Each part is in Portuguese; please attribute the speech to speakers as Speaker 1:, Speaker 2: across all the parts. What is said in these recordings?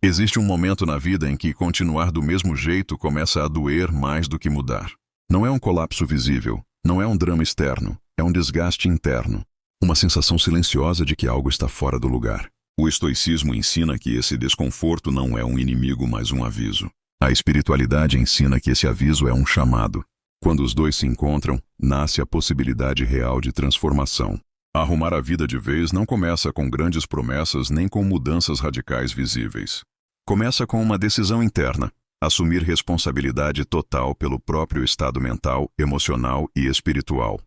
Speaker 1: Existe um momento na vida em que continuar do mesmo jeito começa a doer mais do que mudar. Não é um colapso visível, não é um drama externo, é um desgaste interno. Uma sensação silenciosa de que algo está fora do lugar. O estoicismo ensina que esse desconforto não é um inimigo, mas um aviso. A espiritualidade ensina que esse aviso é um chamado. Quando os dois se encontram, nasce a possibilidade real de transformação. Arrumar a vida de vez não começa com grandes promessas nem com mudanças radicais visíveis. Começa com uma decisão interna, assumir responsabilidade total pelo próprio estado mental, emocional e espiritual.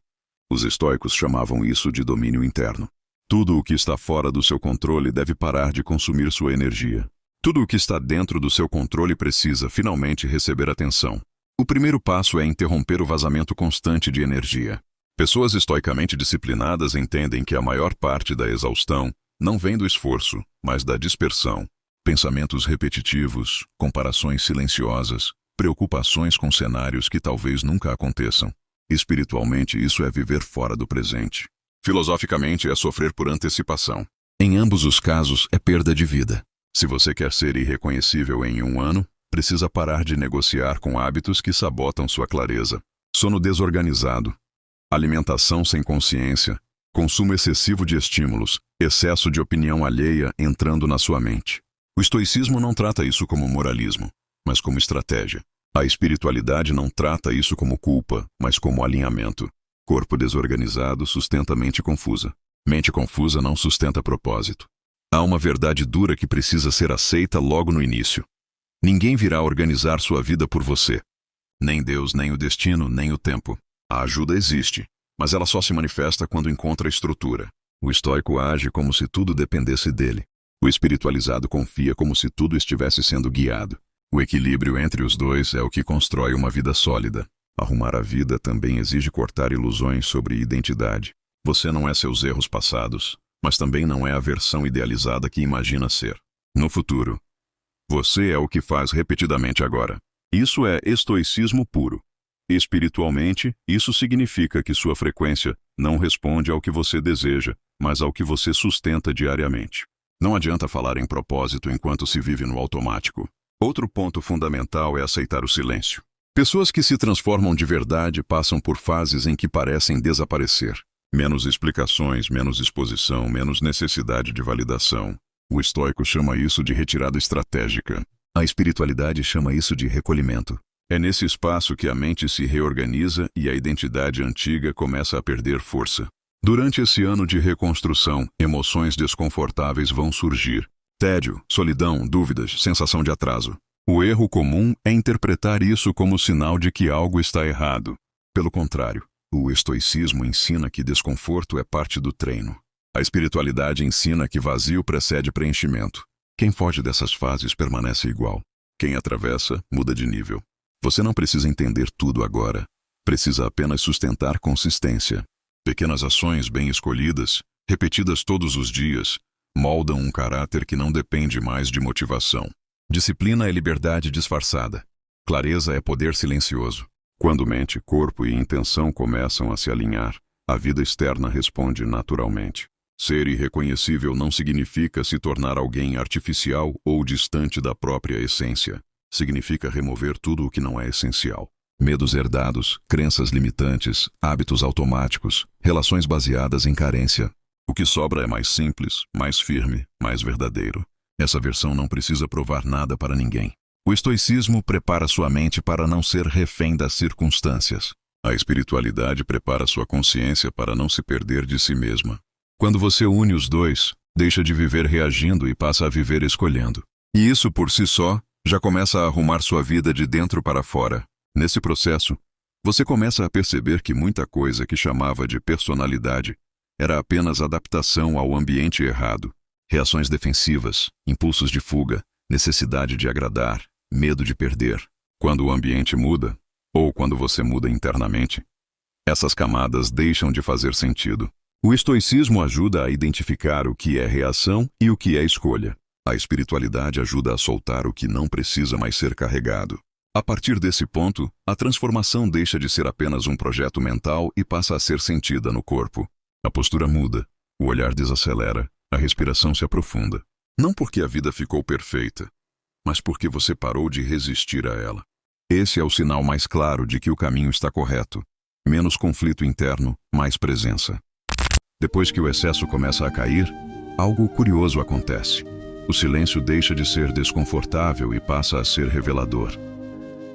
Speaker 1: Os estoicos chamavam isso de domínio interno. Tudo o que está fora do seu controle deve parar de consumir sua energia. Tudo o que está dentro do seu controle precisa, finalmente, receber atenção. O primeiro passo é interromper o vazamento constante de energia. Pessoas estoicamente disciplinadas entendem que a maior parte da exaustão não vem do esforço, mas da dispersão. Pensamentos repetitivos, comparações silenciosas, preocupações com cenários que talvez nunca aconteçam. Espiritualmente, isso é viver fora do presente. Filosoficamente, é sofrer por antecipação. Em ambos os casos, é perda de vida. Se você quer ser irreconhecível em um ano, precisa parar de negociar com hábitos que sabotam sua clareza. Sono desorganizado, alimentação sem consciência, consumo excessivo de estímulos, excesso de opinião alheia entrando na sua mente. O estoicismo não trata isso como moralismo, mas como estratégia. A espiritualidade não trata isso como culpa, mas como alinhamento. Corpo desorganizado sustenta mente confusa. Mente confusa não sustenta propósito. Há uma verdade dura que precisa ser aceita logo no início. Ninguém virá organizar sua vida por você. Nem Deus, nem o destino, nem o tempo. A ajuda existe, mas ela só se manifesta quando encontra estrutura. O estoico age como se tudo dependesse dele. O espiritualizado confia como se tudo estivesse sendo guiado. O equilíbrio entre os dois é o que constrói uma vida sólida. Arrumar a vida também exige cortar ilusões sobre identidade. Você não é seus erros passados, mas também não é a versão idealizada que imagina ser. No futuro, você é o que faz repetidamente agora. Isso é estoicismo puro. Espiritualmente, isso significa que sua frequência não responde ao que você deseja, mas ao que você sustenta diariamente. Não adianta falar em propósito enquanto se vive no automático. Outro ponto fundamental é aceitar o silêncio. Pessoas que se transformam de verdade passam por fases em que parecem desaparecer. Menos explicações, menos exposição, menos necessidade de validação. O estoico chama isso de retirada estratégica. A espiritualidade chama isso de recolhimento. É nesse espaço que a mente se reorganiza e a identidade antiga começa a perder força. Durante esse ano de reconstrução, emoções desconfortáveis vão surgir. Tédio, solidão, dúvidas, sensação de atraso. O erro comum é interpretar isso como sinal de que algo está errado. Pelo contrário, o estoicismo ensina que desconforto é parte do treino. A espiritualidade ensina que vazio precede preenchimento. Quem foge dessas fases permanece igual. Quem atravessa, muda de nível. Você não precisa entender tudo agora. Precisa apenas sustentar consistência. Pequenas ações bem escolhidas, repetidas todos os dias, moldam um caráter que não depende mais de motivação. Disciplina é liberdade disfarçada. Clareza é poder silencioso. Quando mente, corpo e intenção começam a se alinhar, a vida externa responde naturalmente. Ser irreconhecível não significa se tornar alguém artificial ou distante da própria essência. Significa remover tudo o que não é essencial. Medos herdados, crenças limitantes, hábitos automáticos, relações baseadas em carência. O que sobra é mais simples, mais firme, mais verdadeiro. Essa versão não precisa provar nada para ninguém. O estoicismo prepara sua mente para não ser refém das circunstâncias. A espiritualidade prepara sua consciência para não se perder de si mesma. Quando você une os dois, deixa de viver reagindo e passa a viver escolhendo. E isso por si só já começa a arrumar sua vida de dentro para fora. Nesse processo, você começa a perceber que muita coisa que chamava de personalidade era apenas adaptação ao ambiente errado. Reações defensivas, impulsos de fuga, necessidade de agradar, medo de perder. Quando o ambiente muda, ou quando você muda internamente, essas camadas deixam de fazer sentido. O estoicismo ajuda a identificar o que é reação e o que é escolha. A espiritualidade ajuda a soltar o que não precisa mais ser carregado. A partir desse ponto, a transformação deixa de ser apenas um projeto mental e passa a ser sentida no corpo. A postura muda, o olhar desacelera, a respiração se aprofunda. Não porque a vida ficou perfeita, mas porque você parou de resistir a ela. Esse é o sinal mais claro de que o caminho está correto. Menos conflito interno, mais presença. Depois que o excesso começa a cair, algo curioso acontece. O silêncio deixa de ser desconfortável e passa a ser revelador.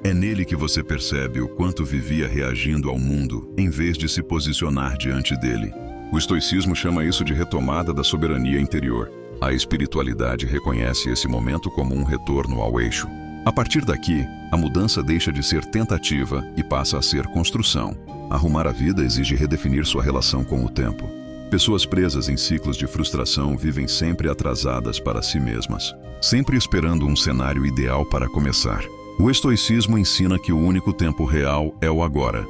Speaker 1: É nele que você percebe o quanto vivia reagindo ao mundo, em vez de se posicionar diante dele. O estoicismo chama isso de retomada da soberania interior. A espiritualidade reconhece esse momento como um retorno ao eixo. A partir daqui, a mudança deixa de ser tentativa e passa a ser construção. Arrumar a vida exige redefinir sua relação com o tempo. Pessoas presas em ciclos de frustração vivem sempre atrasadas para si mesmas, sempre esperando um cenário ideal para começar. O estoicismo ensina que o único tempo real é o agora,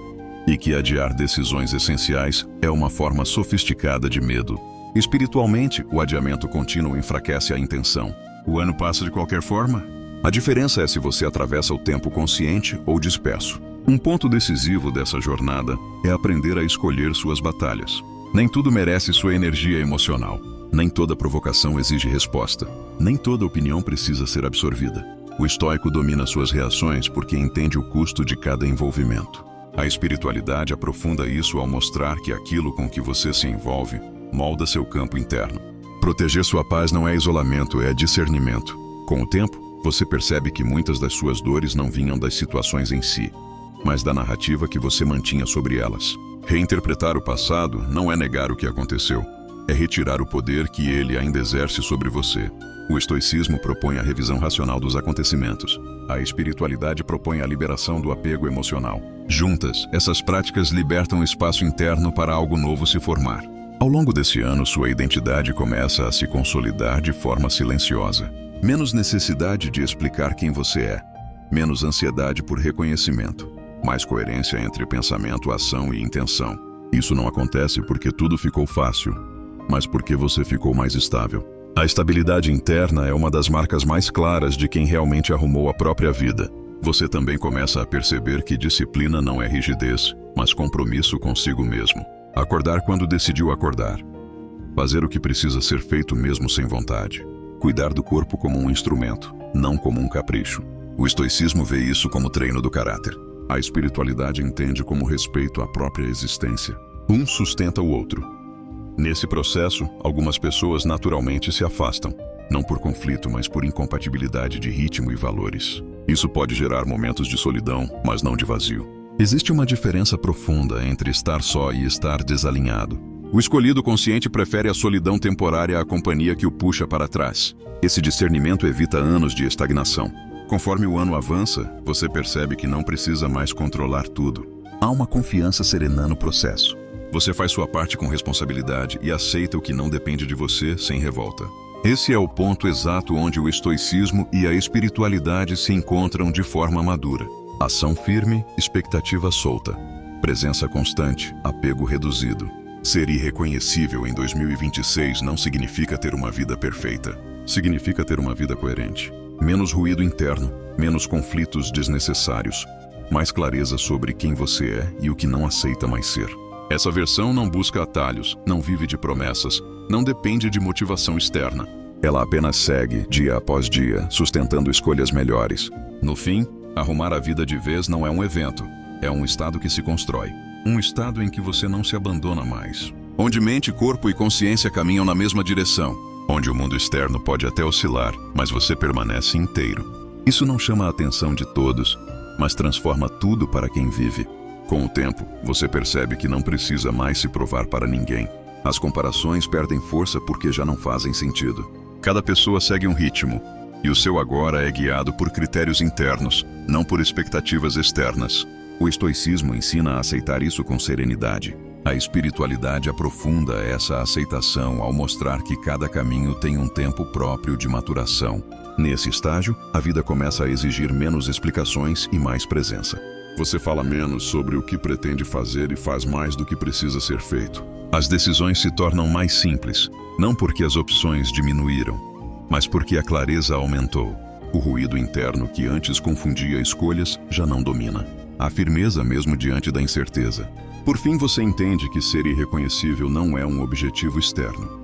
Speaker 1: e que adiar decisões essenciais é uma forma sofisticada de medo. Espiritualmente, o adiamento contínuo enfraquece a intenção. O ano passa de qualquer forma? A diferença é se você atravessa o tempo consciente ou disperso. Um ponto decisivo dessa jornada é aprender a escolher suas batalhas. Nem tudo merece sua energia emocional. Nem toda provocação exige resposta. Nem toda opinião precisa ser absorvida. O estoico domina suas reações porque entende o custo de cada envolvimento. A espiritualidade aprofunda isso ao mostrar que aquilo com que você se envolve molda seu campo interno. Proteger sua paz não é isolamento, é discernimento. Com o tempo, você percebe que muitas das suas dores não vinham das situações em si, mas da narrativa que você mantinha sobre elas. Reinterpretar o passado não é negar o que aconteceu, é retirar o poder que ele ainda exerce sobre você. O estoicismo propõe a revisão racional dos acontecimentos. A espiritualidade propõe a liberação do apego emocional. Juntas, essas práticas libertam espaço interno para algo novo se formar. Ao longo desse ano, sua identidade começa a se consolidar de forma silenciosa. Menos necessidade de explicar quem você é. Menos ansiedade por reconhecimento. Mais coerência entre pensamento, ação e intenção. Isso não acontece porque tudo ficou fácil, mas porque você ficou mais estável. A estabilidade interna é uma das marcas mais claras de quem realmente arrumou a própria vida. Você também começa a perceber que disciplina não é rigidez, mas compromisso consigo mesmo. Acordar quando decidiu acordar. Fazer o que precisa ser feito mesmo sem vontade. Cuidar do corpo como um instrumento, não como um capricho. O estoicismo vê isso como treino do caráter. A espiritualidade entende como respeito à própria existência. Um sustenta o outro. Nesse processo, algumas pessoas naturalmente se afastam, não por conflito, mas por incompatibilidade de ritmo e valores. Isso pode gerar momentos de solidão, mas não de vazio. Existe uma diferença profunda entre estar só e estar desalinhado. O escolhido consciente prefere a solidão temporária à companhia que o puxa para trás. Esse discernimento evita anos de estagnação. Conforme o ano avança, você percebe que não precisa mais controlar tudo. Há uma confiança serena no processo. Você faz sua parte com responsabilidade e aceita o que não depende de você sem revolta. Esse é o ponto exato onde o estoicismo e a espiritualidade se encontram de forma madura. Ação firme, expectativa solta. Presença constante, apego reduzido. Ser irreconhecível em 2026 não significa ter uma vida perfeita. Significa ter uma vida coerente. Menos ruído interno, menos conflitos desnecessários, mais clareza sobre quem você é e o que não aceita mais ser. Essa versão não busca atalhos, não vive de promessas, não depende de motivação externa. Ela apenas segue, dia após dia, sustentando escolhas melhores. No fim, arrumar a vida de vez não é um evento, é um estado que se constrói. Um estado em que você não se abandona mais. Onde mente, corpo e consciência caminham na mesma direção. Onde o mundo externo pode até oscilar, mas você permanece inteiro. Isso não chama a atenção de todos, mas transforma tudo para quem vive. Com o tempo, você percebe que não precisa mais se provar para ninguém. As comparações perdem força porque já não fazem sentido. Cada pessoa segue um ritmo, e o seu agora é guiado por critérios internos, não por expectativas externas. O estoicismo ensina a aceitar isso com serenidade. A espiritualidade aprofunda essa aceitação ao mostrar que cada caminho tem um tempo próprio de maturação. Nesse estágio, a vida começa a exigir menos explicações e mais presença. Você fala menos sobre o que pretende fazer e faz mais do que precisa ser feito. As decisões se tornam mais simples, não porque as opções diminuíram, mas porque a clareza aumentou. O ruído interno que antes confundia escolhas já não domina. Há firmeza mesmo diante da incerteza. Por fim, você entende que ser irreconhecível não é um objetivo externo,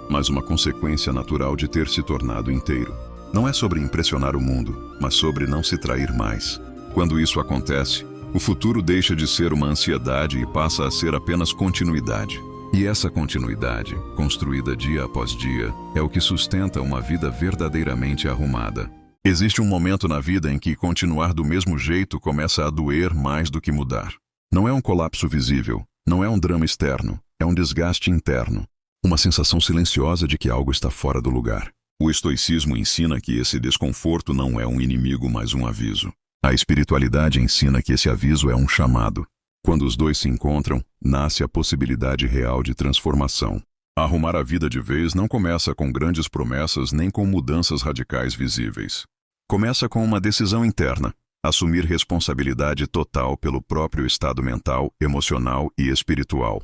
Speaker 1: mas uma consequência natural de ter se tornado inteiro. Não é sobre impressionar o mundo, mas sobre não se trair mais. Quando isso acontece, o futuro deixa de ser uma ansiedade e passa a ser apenas continuidade. E essa continuidade, construída dia após dia, é o que sustenta uma vida verdadeiramente arrumada. Existe um momento na vida em que continuar do mesmo jeito começa a doer mais do que mudar. Não é um colapso visível, não é um drama externo, é um desgaste interno. Uma sensação silenciosa de que algo está fora do lugar. O estoicismo ensina que esse desconforto não é um inimigo, mas um aviso. A espiritualidade ensina que esse aviso é um chamado. Quando os dois se encontram, nasce a possibilidade real de transformação. Arrumar a vida de vez não começa com grandes promessas nem com mudanças radicais visíveis. Começa com uma decisão interna, assumir responsabilidade total pelo próprio estado mental, emocional e espiritual.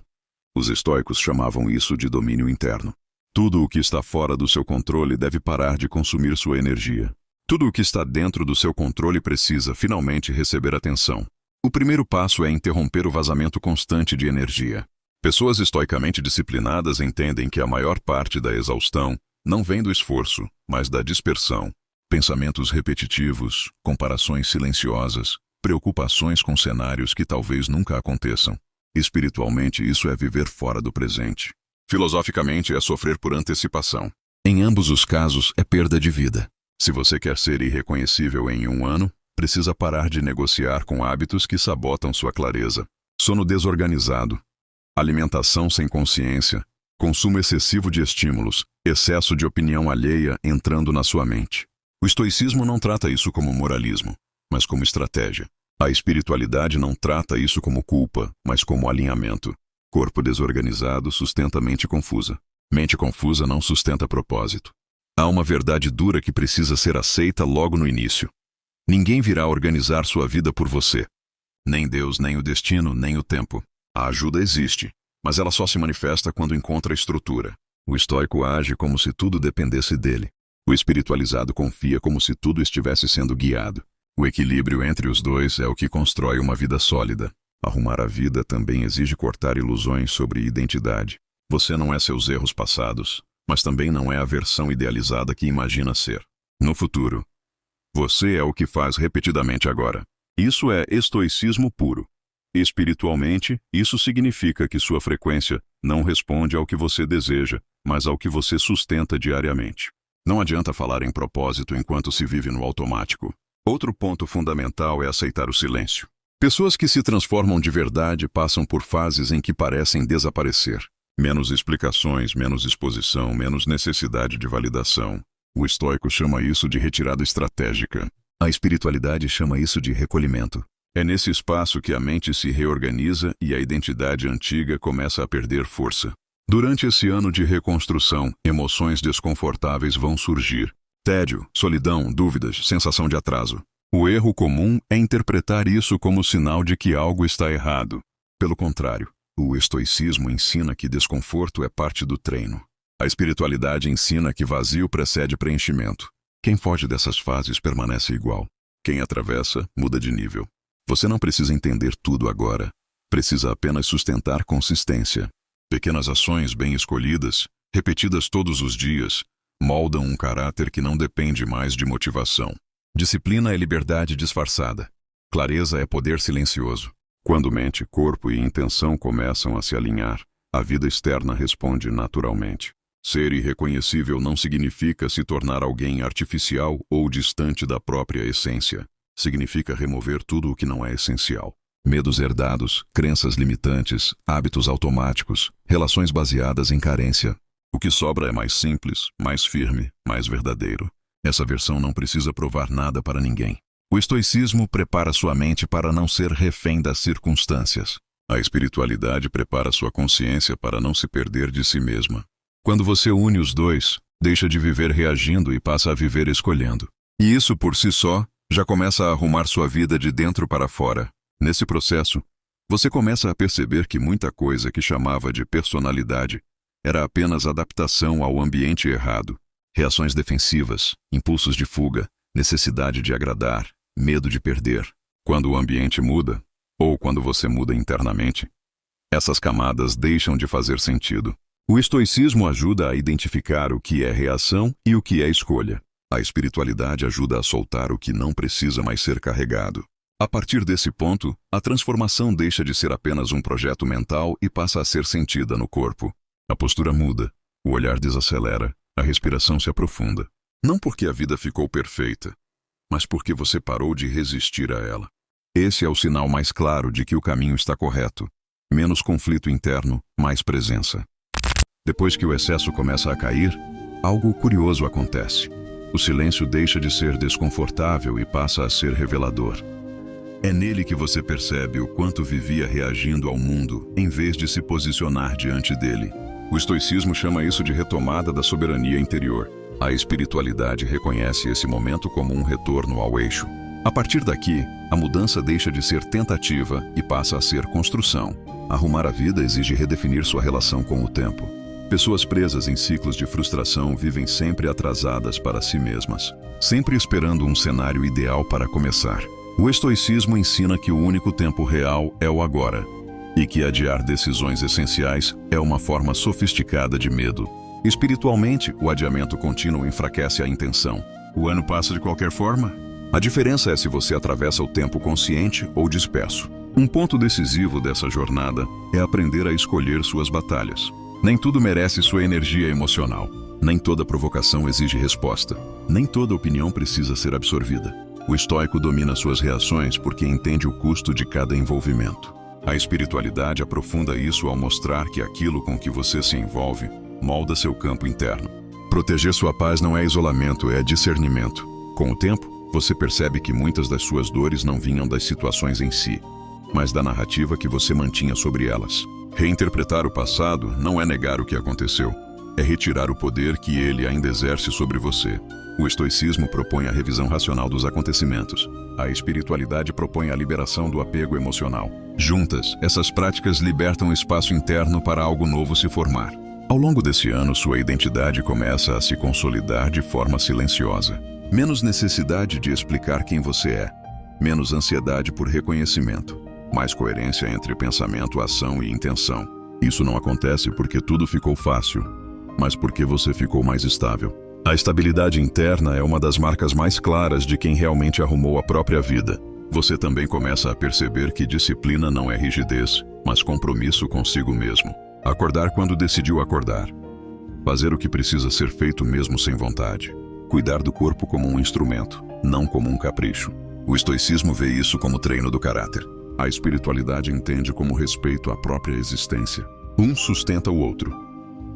Speaker 1: Os estoicos chamavam isso de domínio interno. Tudo o que está fora do seu controle deve parar de consumir sua energia. Tudo o que está dentro do seu controle precisa finalmente receber atenção. O primeiro passo é interromper o vazamento constante de energia. Pessoas estoicamente disciplinadas entendem que a maior parte da exaustão não vem do esforço, mas da dispersão. Pensamentos repetitivos, comparações silenciosas, preocupações com cenários que talvez nunca aconteçam. Espiritualmente, isso é viver fora do presente. Filosoficamente, é sofrer por antecipação. Em ambos os casos, é perda de vida. Se você quer ser irreconhecível em um ano, precisa parar de negociar com hábitos que sabotam sua clareza. Sono desorganizado, alimentação sem consciência, consumo excessivo de estímulos, excesso de opinião alheia entrando na sua mente. O estoicismo não trata isso como moralismo, mas como estratégia. A espiritualidade não trata isso como culpa, mas como alinhamento. Corpo desorganizado sustenta mente confusa. Mente confusa não sustenta propósito. Há uma verdade dura que precisa ser aceita logo no início. Ninguém virá organizar sua vida por você. Nem Deus, nem o destino, nem o tempo. A ajuda existe, mas ela só se manifesta quando encontra estrutura. O estoico age como se tudo dependesse dele. O espiritualizado confia como se tudo estivesse sendo guiado. O equilíbrio entre os dois é o que constrói uma vida sólida. Arrumar a vida também exige cortar ilusões sobre identidade. Você não é seus erros passados, mas também não é a versão idealizada que imagina ser. No futuro, você é o que faz repetidamente agora. Isso é estoicismo puro. Espiritualmente, isso significa que sua frequência não responde ao que você deseja, mas ao que você sustenta diariamente. Não adianta falar em propósito enquanto se vive no automático. Outro ponto fundamental é aceitar o silêncio. Pessoas que se transformam de verdade passam por fases em que parecem desaparecer. Menos explicações, menos exposição, menos necessidade de validação. O estoico chama isso de retirada estratégica. A espiritualidade chama isso de recolhimento. É nesse espaço que a mente se reorganiza e a identidade antiga começa a perder força. Durante esse ano de reconstrução, emoções desconfortáveis vão surgir. Tédio, solidão, dúvidas, sensação de atraso. O erro comum é interpretar isso como sinal de que algo está errado. Pelo contrário, o estoicismo ensina que desconforto é parte do treino. A espiritualidade ensina que vazio precede preenchimento. Quem foge dessas fases permanece igual. Quem atravessa, muda de nível. Você não precisa entender tudo agora. Precisa apenas sustentar consistência. Pequenas ações bem escolhidas, repetidas todos os dias, moldam um caráter que não depende mais de motivação. Disciplina é liberdade disfarçada. Clareza é poder silencioso. Quando mente, corpo e intenção começam a se alinhar, a vida externa responde naturalmente. Ser irreconhecível não significa se tornar alguém artificial ou distante da própria essência. Significa remover tudo o que não é essencial. Medos herdados, crenças limitantes, hábitos automáticos, relações baseadas em carência. O que sobra é mais simples, mais firme, mais verdadeiro. Essa versão não precisa provar nada para ninguém. O estoicismo prepara sua mente para não ser refém das circunstâncias. A espiritualidade prepara sua consciência para não se perder de si mesma. Quando você une os dois, deixa de viver reagindo e passa a viver escolhendo. E isso por si só já começa a arrumar sua vida de dentro para fora. Nesse processo, você começa a perceber que muita coisa que chamava de personalidade era apenas adaptação ao ambiente errado. Reações defensivas, impulsos de fuga, necessidade de agradar, medo de perder. Quando o ambiente muda, ou quando você muda internamente, essas camadas deixam de fazer sentido. O estoicismo ajuda a identificar o que é reação e o que é escolha. A espiritualidade ajuda a soltar o que não precisa mais ser carregado. A partir desse ponto, a transformação deixa de ser apenas um projeto mental e passa a ser sentida no corpo. A postura muda, o olhar desacelera, a respiração se aprofunda. Não porque a vida ficou perfeita, mas porque você parou de resistir a ela. Esse é o sinal mais claro de que o caminho está correto. Menos conflito interno, mais presença. Depois que o excesso começa a cair, algo curioso acontece. O silêncio deixa de ser desconfortável e passa a ser revelador. É nele que você percebe o quanto vivia reagindo ao mundo, em vez de se posicionar diante dele. O estoicismo chama isso de retomada da soberania interior. A espiritualidade reconhece esse momento como um retorno ao eixo. A partir daqui, a mudança deixa de ser tentativa e passa a ser construção. Arrumar a vida exige redefinir sua relação com o tempo. Pessoas presas em ciclos de frustração vivem sempre atrasadas para si mesmas, sempre esperando um cenário ideal para começar. O estoicismo ensina que o único tempo real é o agora, e que adiar decisões essenciais é uma forma sofisticada de medo. Espiritualmente, o adiamento contínuo enfraquece a intenção. O ano passa de qualquer forma? A diferença é se você atravessa o tempo consciente ou disperso. Um ponto decisivo dessa jornada é aprender a escolher suas batalhas. Nem tudo merece sua energia emocional. Nem toda provocação exige resposta. Nem toda opinião precisa ser absorvida. O estoico domina suas reações porque entende o custo de cada envolvimento. A espiritualidade aprofunda isso ao mostrar que aquilo com que você se envolve molda seu campo interno. Proteger sua paz não é isolamento, é discernimento. Com o tempo, você percebe que muitas das suas dores não vinham das situações em si, mas da narrativa que você mantinha sobre elas. Reinterpretar o passado não é negar o que aconteceu, é retirar o poder que ele ainda exerce sobre você. O estoicismo propõe a revisão racional dos acontecimentos. A espiritualidade propõe a liberação do apego emocional. Juntas, essas práticas libertam espaço interno para algo novo se formar. Ao longo desse ano, sua identidade começa a se consolidar de forma silenciosa. Menos necessidade de explicar quem você é. Menos ansiedade por reconhecimento. Mais coerência entre pensamento, ação e intenção. Isso não acontece porque tudo ficou fácil, mas porque você ficou mais estável. A estabilidade interna é uma das marcas mais claras de quem realmente arrumou a própria vida. Você também começa a perceber que disciplina não é rigidez, mas compromisso consigo mesmo. Acordar quando decidiu acordar. Fazer o que precisa ser feito mesmo sem vontade. Cuidar do corpo como um instrumento, não como um capricho. O estoicismo vê isso como treino do caráter. A espiritualidade entende como respeito à própria existência. Um sustenta o outro.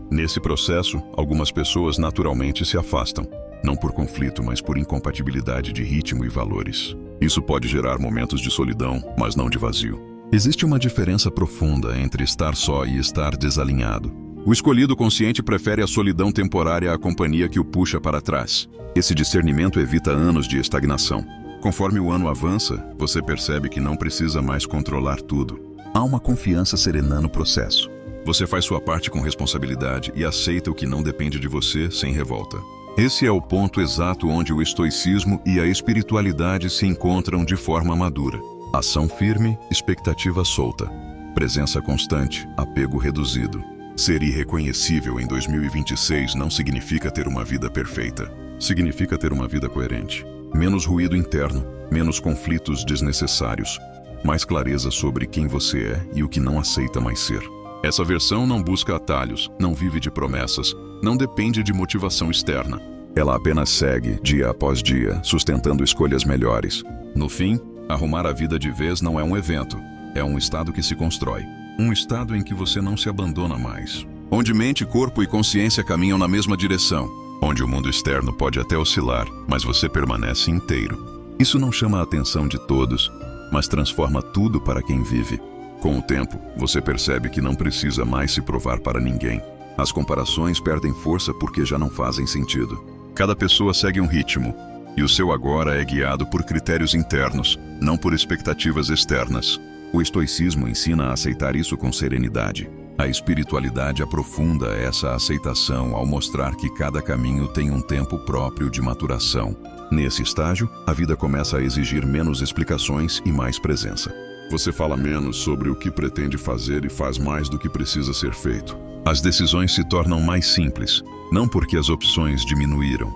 Speaker 1: Nesse processo, algumas pessoas naturalmente se afastam, não por conflito, mas por incompatibilidade de ritmo e valores. Isso pode gerar momentos de solidão, mas não de vazio. Existe uma diferença profunda entre estar só e estar desalinhado. O escolhido consciente prefere a solidão temporária à companhia que o puxa para trás. Esse discernimento evita anos de estagnação. Conforme o ano avança, você percebe que não precisa mais controlar tudo. Há uma confiança serena no processo. Você faz sua parte com responsabilidade e aceita o que não depende de você sem revolta. Esse é o ponto exato onde o estoicismo e a espiritualidade se encontram de forma madura. Ação firme, expectativa solta. Presença constante, apego reduzido. Ser irreconhecível em 2026 não significa ter uma vida perfeita. Significa ter uma vida coerente. Menos ruído interno, menos conflitos desnecessários. Mais clareza sobre quem você é e o que não aceita mais ser. Essa versão não busca atalhos, não vive de promessas, não depende de motivação externa. Ela apenas segue, dia após dia, sustentando escolhas melhores. No fim, arrumar a vida de vez não é um evento, é um estado que se constrói. Um estado em que você não se abandona mais. Onde mente, corpo e consciência caminham na mesma direção. Onde o mundo externo pode até oscilar, mas você permanece inteiro. Isso não chama a atenção de todos, mas transforma tudo para quem vive. Com o tempo, você percebe que não precisa mais se provar para ninguém. As comparações perdem força porque já não fazem sentido. Cada pessoa segue um ritmo, e o seu agora é guiado por critérios internos, não por expectativas externas. O estoicismo ensina a aceitar isso com serenidade. A espiritualidade aprofunda essa aceitação ao mostrar que cada caminho tem um tempo próprio de maturação. Nesse estágio, a vida começa a exigir menos explicações e mais presença. Você fala menos sobre o que pretende fazer e faz mais do que precisa ser feito. As decisões se tornam mais simples, não porque as opções diminuíram,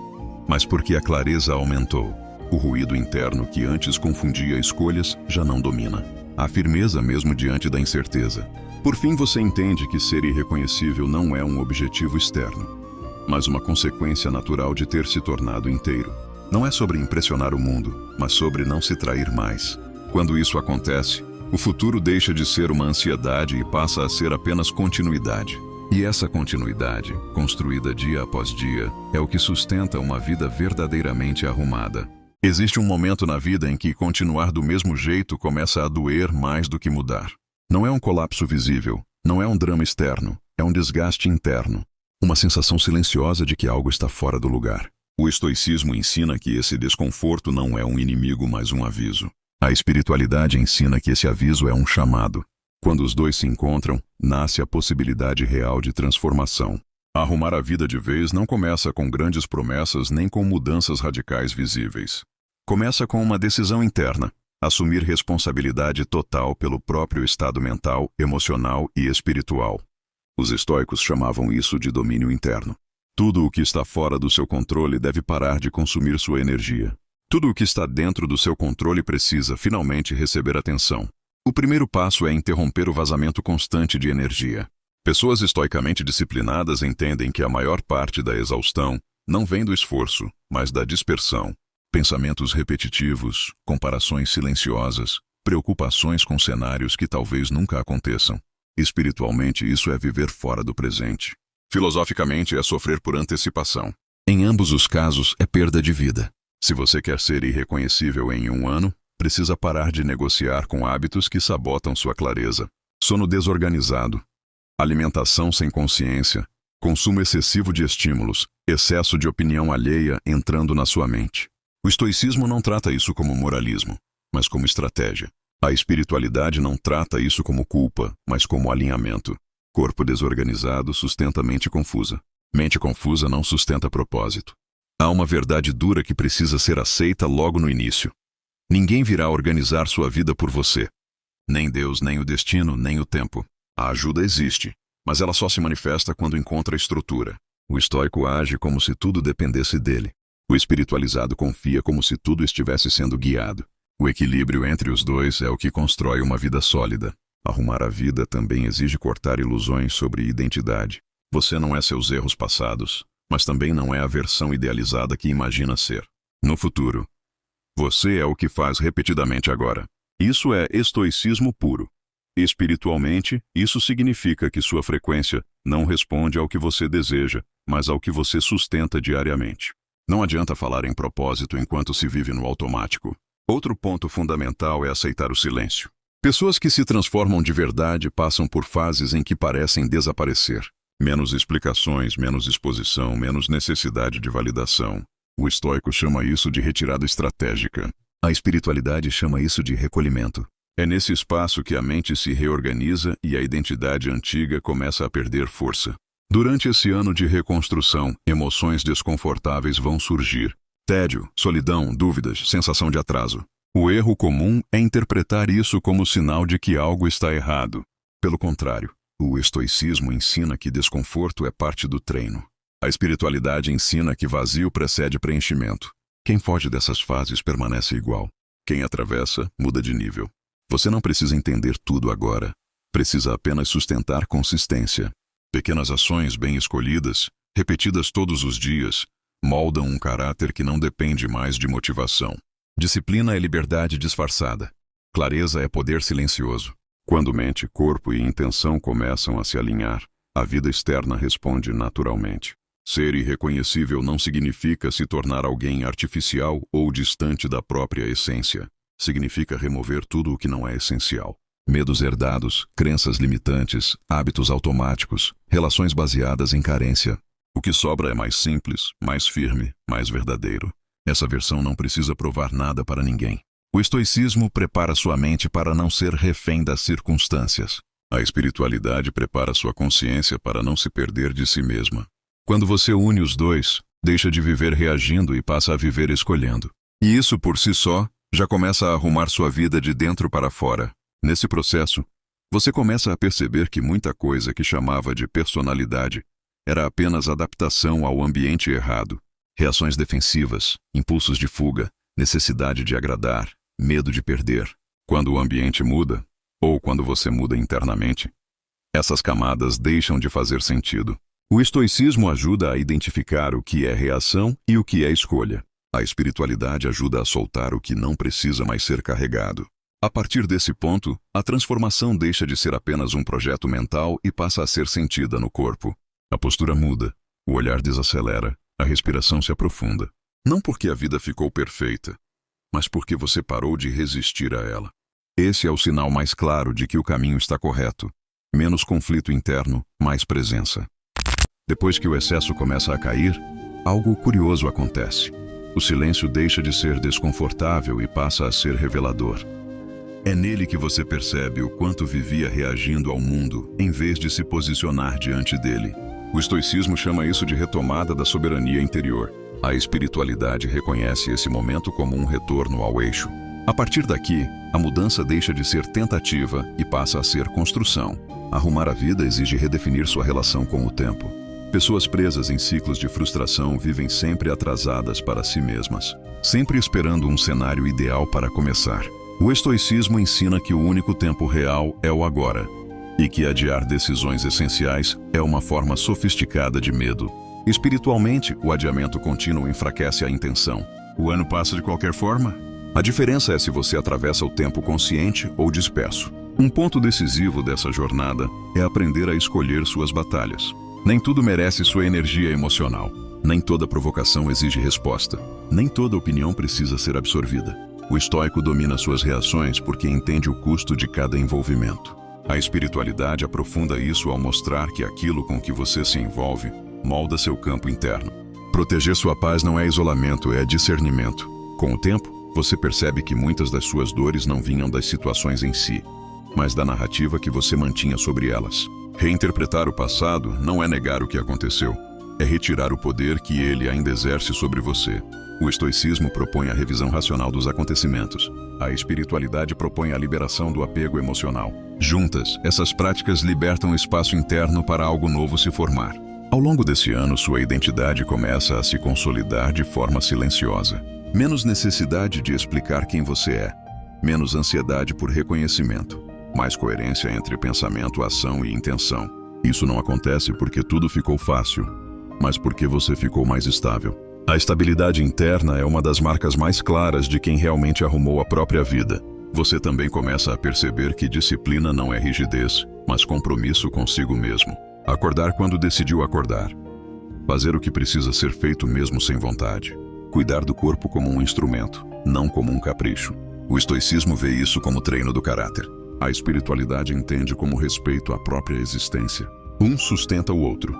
Speaker 1: mas porque a clareza aumentou. O ruído interno que antes confundia escolhas já não domina. Há firmeza mesmo diante da incerteza. Por fim, você entende que ser irreconhecível não é um objetivo externo, mas uma consequência natural de ter se tornado inteiro. Não é sobre impressionar o mundo, mas sobre não se trair mais. Quando isso acontece, o futuro deixa de ser uma ansiedade e passa a ser apenas continuidade. E essa continuidade, construída dia após dia, é o que sustenta uma vida verdadeiramente arrumada. Existe um momento na vida em que continuar do mesmo jeito começa a doer mais do que mudar. Não é um colapso visível, não é um drama externo, é um desgaste interno. Uma sensação silenciosa de que algo está fora do lugar. O estoicismo ensina que esse desconforto não é um inimigo, mas um aviso. A espiritualidade ensina que esse aviso é um chamado. Quando os dois se encontram, nasce a possibilidade real de transformação. Arrumar a vida de vez não começa com grandes promessas nem com mudanças radicais visíveis. Começa com uma decisão interna, assumir responsabilidade total pelo próprio estado mental, emocional e espiritual. Os estoicos chamavam isso de domínio interno. Tudo o que está fora do seu controle deve parar de consumir sua energia. Tudo o que está dentro do seu controle precisa, finalmente, receber atenção. O primeiro passo é interromper o vazamento constante de energia. Pessoas estoicamente disciplinadas entendem que a maior parte da exaustão não vem do esforço, mas da dispersão. Pensamentos repetitivos, comparações silenciosas, preocupações com cenários que talvez nunca aconteçam. Espiritualmente, isso é viver fora do presente. Filosoficamente, é sofrer por antecipação. Em ambos os casos, é perda de vida. Se você quer ser irreconhecível em um ano, precisa parar de negociar com hábitos que sabotam sua clareza. Sono desorganizado, alimentação sem consciência, consumo excessivo de estímulos, excesso de opinião alheia entrando na sua mente. O estoicismo não trata isso como moralismo, mas como estratégia. A espiritualidade não trata isso como culpa, mas como alinhamento. Corpo desorganizado sustenta mente confusa. Mente confusa não sustenta propósito. Há uma verdade dura que precisa ser aceita logo no início. Ninguém virá organizar sua vida por você. Nem Deus, nem o destino, nem o tempo. A ajuda existe, mas ela só se manifesta quando encontra estrutura. O estoico age como se tudo dependesse dele. O espiritualizado confia como se tudo estivesse sendo guiado. O equilíbrio entre os dois é o que constrói uma vida sólida. Arrumar a vida também exige cortar ilusões sobre identidade. Você não é seus erros passados, mas também não é a versão idealizada que imagina ser. No futuro, você é o que faz repetidamente agora. Isso é estoicismo puro. Espiritualmente, isso significa que sua frequência não responde ao que você deseja, mas ao que você sustenta diariamente. Não adianta falar em propósito enquanto se vive no automático. Outro ponto fundamental é aceitar o silêncio. Pessoas que se transformam de verdade passam por fases em que parecem desaparecer. Menos explicações, menos exposição, menos necessidade de validação. O estoico chama isso de retirada estratégica. A espiritualidade chama isso de recolhimento. É nesse espaço que a mente se reorganiza e a identidade antiga começa a perder força. Durante esse ano de reconstrução, emoções desconfortáveis vão surgir. Tédio, solidão, dúvidas, sensação de atraso. O erro comum é interpretar isso como sinal de que algo está errado. Pelo contrário, o estoicismo ensina que desconforto é parte do treino. A espiritualidade ensina que vazio precede preenchimento. Quem foge dessas fases permanece igual. Quem atravessa, muda de nível. Você não precisa entender tudo agora. Precisa apenas sustentar consistência. Pequenas ações bem escolhidas, repetidas todos os dias, moldam um caráter que não depende mais de motivação. Disciplina é liberdade disfarçada. Clareza é poder silencioso. Quando mente, corpo e intenção começam a se alinhar, a vida externa responde naturalmente. Ser irreconhecível não significa se tornar alguém artificial ou distante da própria essência. Significa remover tudo o que não é essencial. Medos herdados, crenças limitantes, hábitos automáticos, relações baseadas em carência. O que sobra é mais simples, mais firme, mais verdadeiro. Essa versão não precisa provar nada para ninguém. O estoicismo prepara sua mente para não ser refém das circunstâncias. A espiritualidade prepara sua consciência para não se perder de si mesma. Quando você une os dois, deixa de viver reagindo e passa a viver escolhendo. E isso por si só já começa a arrumar sua vida de dentro para fora. Nesse processo, você começa a perceber que muita coisa que chamava de personalidade era apenas adaptação ao ambiente errado. reações defensivas, impulsos de fuga, necessidade de agradar, medo de perder. Quando o ambiente muda, ou quando você muda internamente, essas camadas deixam de fazer sentido. O estoicismo ajuda a identificar o que é reação e o que é escolha. A espiritualidade ajuda a soltar o que não precisa mais ser carregado. A partir desse ponto, a transformação deixa de ser apenas um projeto mental e passa a ser sentida no corpo. A postura muda, o olhar desacelera, a respiração se aprofunda. Não porque a vida ficou perfeita, mas porque você parou de resistir a ela. Esse é o sinal mais claro de que o caminho está correto. Menos conflito interno, mais presença. Depois que o excesso começa a cair, algo curioso acontece. O silêncio deixa de ser desconfortável e passa a ser revelador. É nele que você percebe o quanto vivia reagindo ao mundo, em vez de se posicionar diante dele. O estoicismo chama isso de retomada da soberania interior. A espiritualidade reconhece esse momento como um retorno ao eixo. A partir daqui, a mudança deixa de ser tentativa e passa a ser construção. Arrumar a vida exige redefinir sua relação com o tempo. Pessoas presas em ciclos de frustração vivem sempre atrasadas para si mesmas, sempre esperando um cenário ideal para começar. O estoicismo ensina que o único tempo real é o agora, e que adiar decisões essenciais é uma forma sofisticada de medo. Espiritualmente, o adiamento contínuo enfraquece a intenção. O ano passa de qualquer forma? A diferença é se você atravessa o tempo consciente ou disperso. Um ponto decisivo dessa jornada é aprender a escolher suas batalhas. Nem tudo merece sua energia emocional. Nem toda provocação exige resposta. Nem toda opinião precisa ser absorvida. O estoico domina suas reações porque entende o custo de cada envolvimento. A espiritualidade aprofunda isso ao mostrar que aquilo com que você se envolve molda seu campo interno. Proteger sua paz não é isolamento, é discernimento. Com o tempo, você percebe que muitas das suas dores não vinham das situações em si, mas da narrativa que você mantinha sobre elas. Reinterpretar o passado não é negar o que aconteceu, é retirar o poder que ele ainda exerce sobre você. O estoicismo propõe a revisão racional dos acontecimentos. A espiritualidade propõe a liberação do apego emocional. Juntas, essas práticas libertam espaço interno para algo novo se formar. Ao longo desse ano, sua identidade começa a se consolidar de forma silenciosa. Menos necessidade de explicar quem você é. Menos ansiedade por reconhecimento. Mais coerência entre pensamento, ação e intenção. Isso não acontece porque tudo ficou fácil, mas porque você ficou mais estável. A estabilidade interna é uma das marcas mais claras de quem realmente arrumou a própria vida. Você também começa a perceber que disciplina não é rigidez, mas compromisso consigo mesmo. Acordar quando decidiu acordar. Fazer o que precisa ser feito mesmo sem vontade. Cuidar do corpo como um instrumento, não como um capricho. O estoicismo vê isso como treino do caráter. A espiritualidade entende como respeito à própria existência. Um sustenta o outro.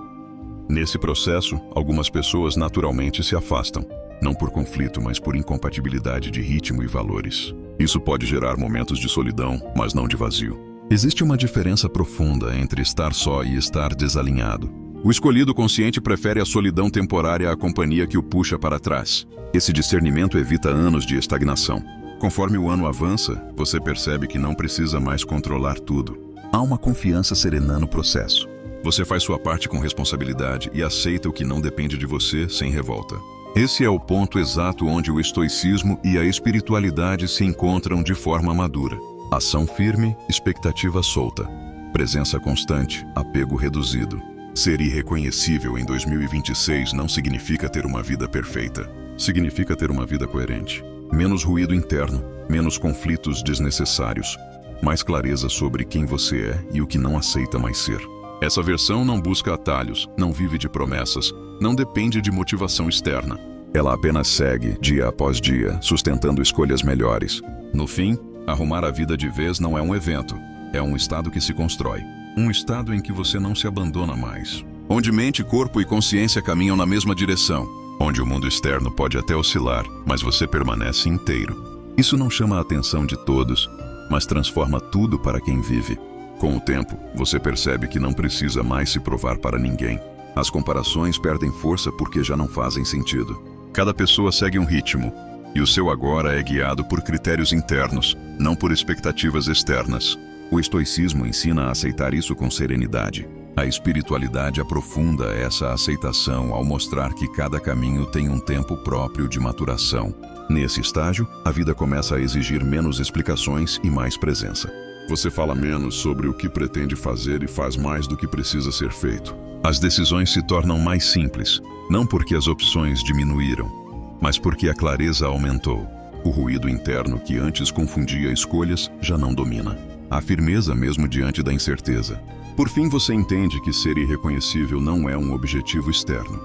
Speaker 1: Nesse processo, algumas pessoas naturalmente se afastam, não por conflito, mas por incompatibilidade de ritmo e valores. Isso pode gerar momentos de solidão, mas não de vazio. Existe uma diferença profunda entre estar só e estar desalinhado. O escolhido consciente prefere a solidão temporária à companhia que o puxa para trás. Esse discernimento evita anos de estagnação. Conforme o ano avança, você percebe que não precisa mais controlar tudo. Há uma confiança serena no processo. Você faz sua parte com responsabilidade e aceita o que não depende de você sem revolta. Esse é o ponto exato onde o estoicismo e a espiritualidade se encontram de forma madura. Ação firme, expectativa solta. Presença constante, apego reduzido. Ser irreconhecível em 2026 não significa ter uma vida perfeita. Significa ter uma vida coerente. Menos ruído interno, menos conflitos desnecessários. Mais clareza sobre quem você é e o que não aceita mais ser. Essa versão não busca atalhos, não vive de promessas, não depende de motivação externa. Ela apenas segue, dia após dia, sustentando escolhas melhores. No fim, arrumar a vida de vez não é um evento, é um estado que se constrói. Um estado em que você não se abandona mais. Onde mente, corpo e consciência caminham na mesma direção. Onde o mundo externo pode até oscilar, mas você permanece inteiro. Isso não chama a atenção de todos, mas transforma tudo para quem vive. Com o tempo, você percebe que não precisa mais se provar para ninguém. As comparações perdem força porque já não fazem sentido. Cada pessoa segue um ritmo, e o seu agora é guiado por critérios internos, não por expectativas externas. O estoicismo ensina a aceitar isso com serenidade. A espiritualidade aprofunda essa aceitação ao mostrar que cada caminho tem um tempo próprio de maturação. Nesse estágio, a vida começa a exigir menos explicações e mais presença. Você fala menos sobre o que pretende fazer e faz mais do que precisa ser feito. As decisões se tornam mais simples, não porque as opções diminuíram, mas porque a clareza aumentou. O ruído interno que antes confundia escolhas já não domina. Há firmeza mesmo diante da incerteza. Por fim, você entende que ser irreconhecível não é um objetivo externo,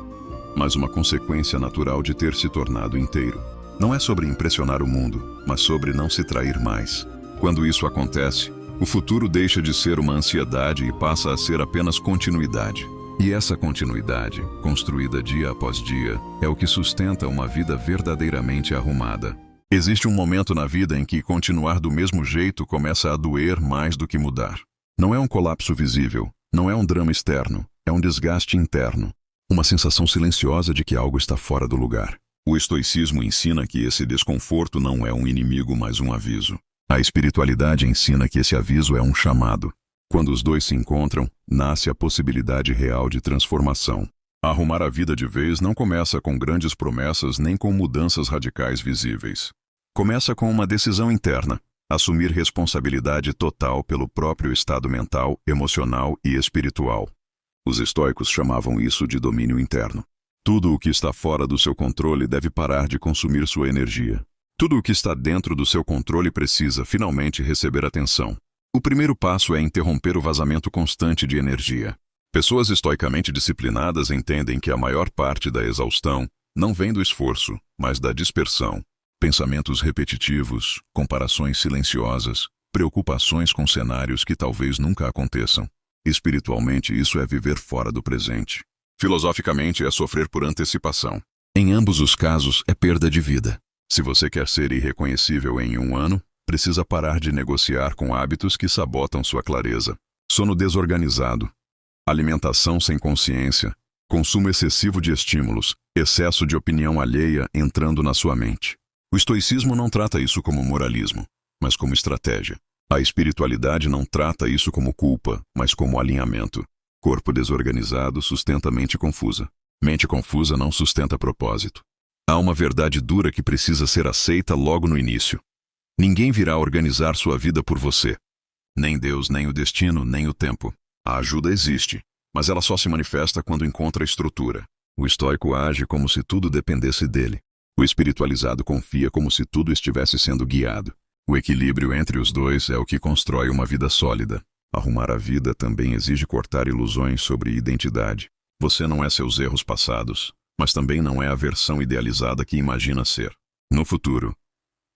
Speaker 1: mas uma consequência natural de ter se tornado inteiro. Não é sobre impressionar o mundo, mas sobre não se trair mais. Quando isso acontece, o futuro deixa de ser uma ansiedade e passa a ser apenas continuidade. E essa continuidade, construída dia após dia, é o que sustenta uma vida verdadeiramente arrumada. Existe um momento na vida em que continuar do mesmo jeito começa a doer mais do que mudar. Não é um colapso visível, não é um drama externo, é um desgaste interno. Uma sensação silenciosa de que algo está fora do lugar. O estoicismo ensina que esse desconforto não é um inimigo, mas um aviso. A espiritualidade ensina que esse aviso é um chamado. Quando os dois se encontram, nasce a possibilidade real de transformação. Arrumar a vida de vez não começa com grandes promessas nem com mudanças radicais visíveis. Começa com uma decisão interna. Assumir responsabilidade total pelo próprio estado mental, emocional e espiritual. Os estoicos chamavam isso de domínio interno. Tudo o que está fora do seu controle deve parar de consumir sua energia. Tudo o que está dentro do seu controle precisa, finalmente, receber atenção. O primeiro passo é interromper o vazamento constante de energia. Pessoas estoicamente disciplinadas entendem que a maior parte da exaustão não vem do esforço, mas da dispersão. Pensamentos repetitivos, comparações silenciosas, preocupações com cenários que talvez nunca aconteçam. Espiritualmente, isso é viver fora do presente. Filosoficamente, é sofrer por antecipação. Em ambos os casos, é perda de vida. Se você quer ser irreconhecível em um ano, precisa parar de negociar com hábitos que sabotam sua clareza. Sono desorganizado, alimentação sem consciência, consumo excessivo de estímulos, excesso de opinião alheia entrando na sua mente. O estoicismo não trata isso como moralismo, mas como estratégia. A espiritualidade não trata isso como culpa, mas como alinhamento. Corpo desorganizado sustenta mente confusa. Mente confusa não sustenta propósito. Há uma verdade dura que precisa ser aceita logo no início. Ninguém virá organizar sua vida por você. Nem Deus, nem o destino, nem o tempo. A ajuda existe, mas ela só se manifesta quando encontra estrutura. O estoico age como se tudo dependesse dele. O espiritualizado confia como se tudo estivesse sendo guiado. O equilíbrio entre os dois é o que constrói uma vida sólida. Arrumar a vida também exige cortar ilusões sobre identidade. Você não é seus erros passados, mas também não é a versão idealizada que imagina ser. No futuro,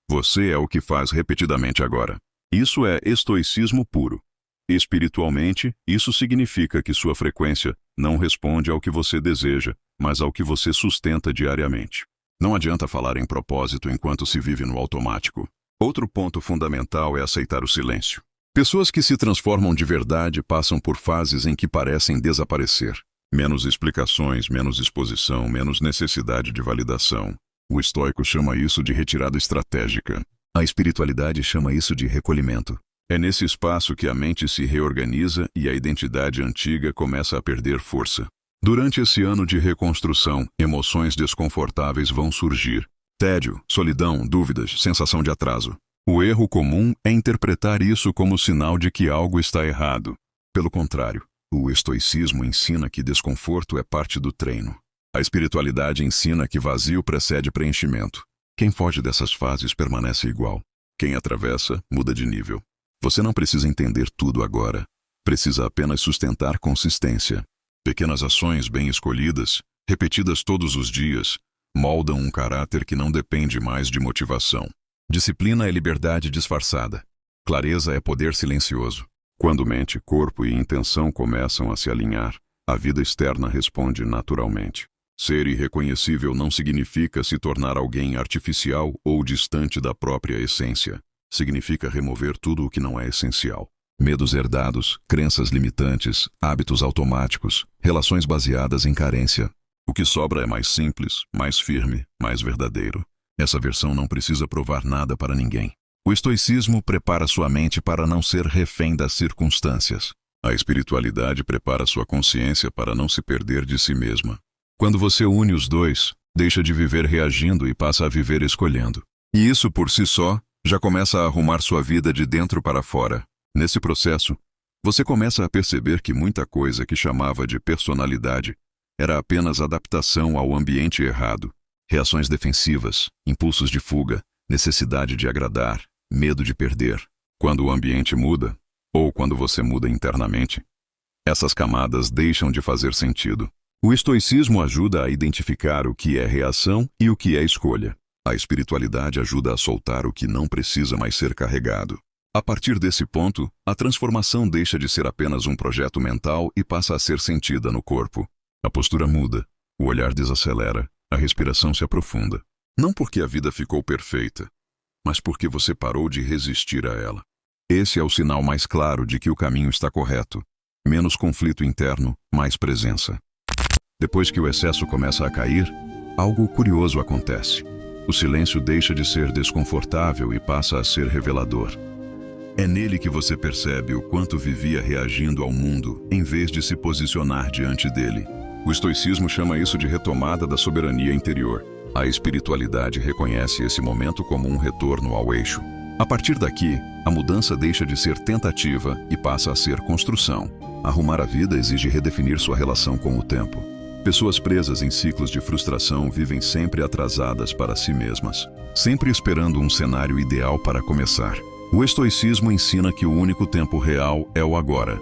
Speaker 1: você é o que faz repetidamente agora. Isso é estoicismo puro. Espiritualmente, isso significa que sua frequência não responde ao que você deseja, mas ao que você sustenta diariamente. Não adianta falar em propósito enquanto se vive no automático. Outro ponto fundamental é aceitar o silêncio. Pessoas que se transformam de verdade passam por fases em que parecem desaparecer. Menos explicações, menos exposição, menos necessidade de validação. O estoico chama isso de retirada estratégica. A espiritualidade chama isso de recolhimento. É nesse espaço que a mente se reorganiza e a identidade antiga começa a perder força. Durante esse ano de reconstrução, emoções desconfortáveis vão surgir. Tédio, solidão, dúvidas, sensação de atraso. O erro comum é interpretar isso como sinal de que algo está errado. Pelo contrário, o estoicismo ensina que desconforto é parte do treino. A espiritualidade ensina que vazio precede preenchimento. Quem foge dessas fases permanece igual. Quem atravessa, muda de nível. Você não precisa entender tudo agora. Precisa apenas sustentar consistência. Pequenas ações bem escolhidas, repetidas todos os dias, moldam um caráter que não depende mais de motivação. Disciplina é liberdade disfarçada. Clareza é poder silencioso. Quando mente, corpo e intenção começam a se alinhar, a vida externa responde naturalmente. Ser irreconhecível não significa se tornar alguém artificial ou distante da própria essência. Significa remover tudo o que não é essencial. Medos herdados, crenças limitantes, hábitos automáticos, relações baseadas em carência. O que sobra é mais simples, mais firme, mais verdadeiro. Essa versão não precisa provar nada para ninguém. O estoicismo prepara sua mente para não ser refém das circunstâncias. A espiritualidade prepara sua consciência para não se perder de si mesma. Quando você une os dois, deixa de viver reagindo e passa a viver escolhendo. E isso por si só, já começa a arrumar sua vida de dentro para fora. Nesse processo, você começa a perceber que muita coisa que chamava de personalidade era apenas adaptação ao ambiente errado. Reações defensivas, impulsos de fuga, necessidade de agradar, medo de perder. Quando o ambiente muda, ou quando você muda internamente, essas camadas deixam de fazer sentido. O estoicismo ajuda a identificar o que é reação e o que é escolha. A espiritualidade ajuda a soltar o que não precisa mais ser carregado. A partir desse ponto, a transformação deixa de ser apenas um projeto mental e passa a ser sentida no corpo. A postura muda, o olhar desacelera, a respiração se aprofunda. Não porque a vida ficou perfeita, mas porque você parou de resistir a ela. Esse é o sinal mais claro de que o caminho está correto. Menos conflito interno, mais presença. Depois que o excesso começa a cair, algo curioso acontece. O silêncio deixa de ser desconfortável e passa a ser revelador. É nele que você percebe o quanto vivia reagindo ao mundo, em vez de se posicionar diante dele. O estoicismo chama isso de retomada da soberania interior. A espiritualidade reconhece esse momento como um retorno ao eixo. A partir daqui, a mudança deixa de ser tentativa e passa a ser construção. Arrumar a vida exige redefinir sua relação com o tempo. Pessoas presas em ciclos de frustração vivem sempre atrasadas para si mesmas, sempre esperando um cenário ideal para começar. O estoicismo ensina que o único tempo real é o agora,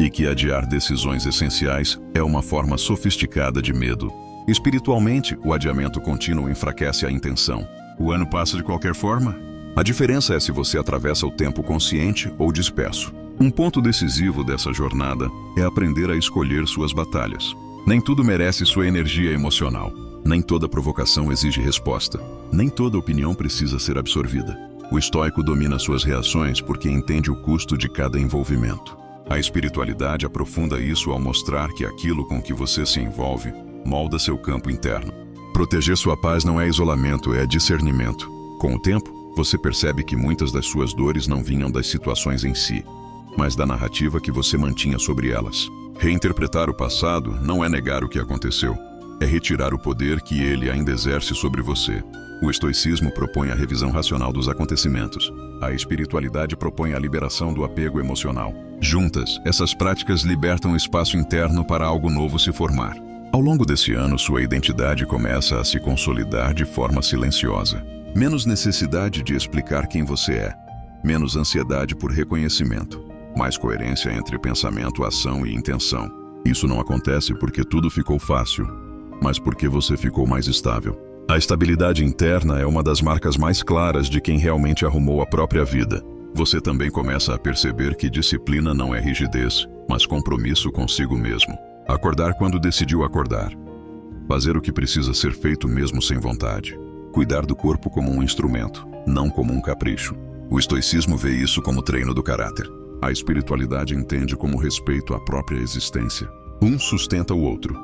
Speaker 1: e que adiar decisões essenciais é uma forma sofisticada de medo. Espiritualmente, o adiamento contínuo enfraquece a intenção. O ano passa de qualquer forma? A diferença é se você atravessa o tempo consciente ou disperso. Um ponto decisivo dessa jornada é aprender a escolher suas batalhas. Nem tudo merece sua energia emocional. Nem toda provocação exige resposta. Nem toda opinião precisa ser absorvida. O estoico domina suas reações porque entende o custo de cada envolvimento. A espiritualidade aprofunda isso ao mostrar que aquilo com que você se envolve molda seu campo interno. Proteger sua paz não é isolamento, é discernimento. Com o tempo, você percebe que muitas das suas dores não vinham das situações em si, mas da narrativa que você mantinha sobre elas. Reinterpretar o passado não é negar o que aconteceu, é retirar o poder que ele ainda exerce sobre você. O estoicismo propõe a revisão racional dos acontecimentos. A espiritualidade propõe a liberação do apego emocional. Juntas, essas práticas libertam espaço interno para algo novo se formar. Ao longo desse ano, sua identidade começa a se consolidar de forma silenciosa. Menos necessidade de explicar quem você é. Menos ansiedade por reconhecimento. Mais coerência entre pensamento, ação e intenção. Isso não acontece porque tudo ficou fácil, mas porque você ficou mais estável. A estabilidade interna é uma das marcas mais claras de quem realmente arrumou a própria vida. Você também começa a perceber que disciplina não é rigidez, mas compromisso consigo mesmo. Acordar quando decidiu acordar. Fazer o que precisa ser feito mesmo sem vontade. Cuidar do corpo como um instrumento, não como um capricho. O estoicismo vê isso como treino do caráter. A espiritualidade entende como respeito à própria existência. Um sustenta o outro.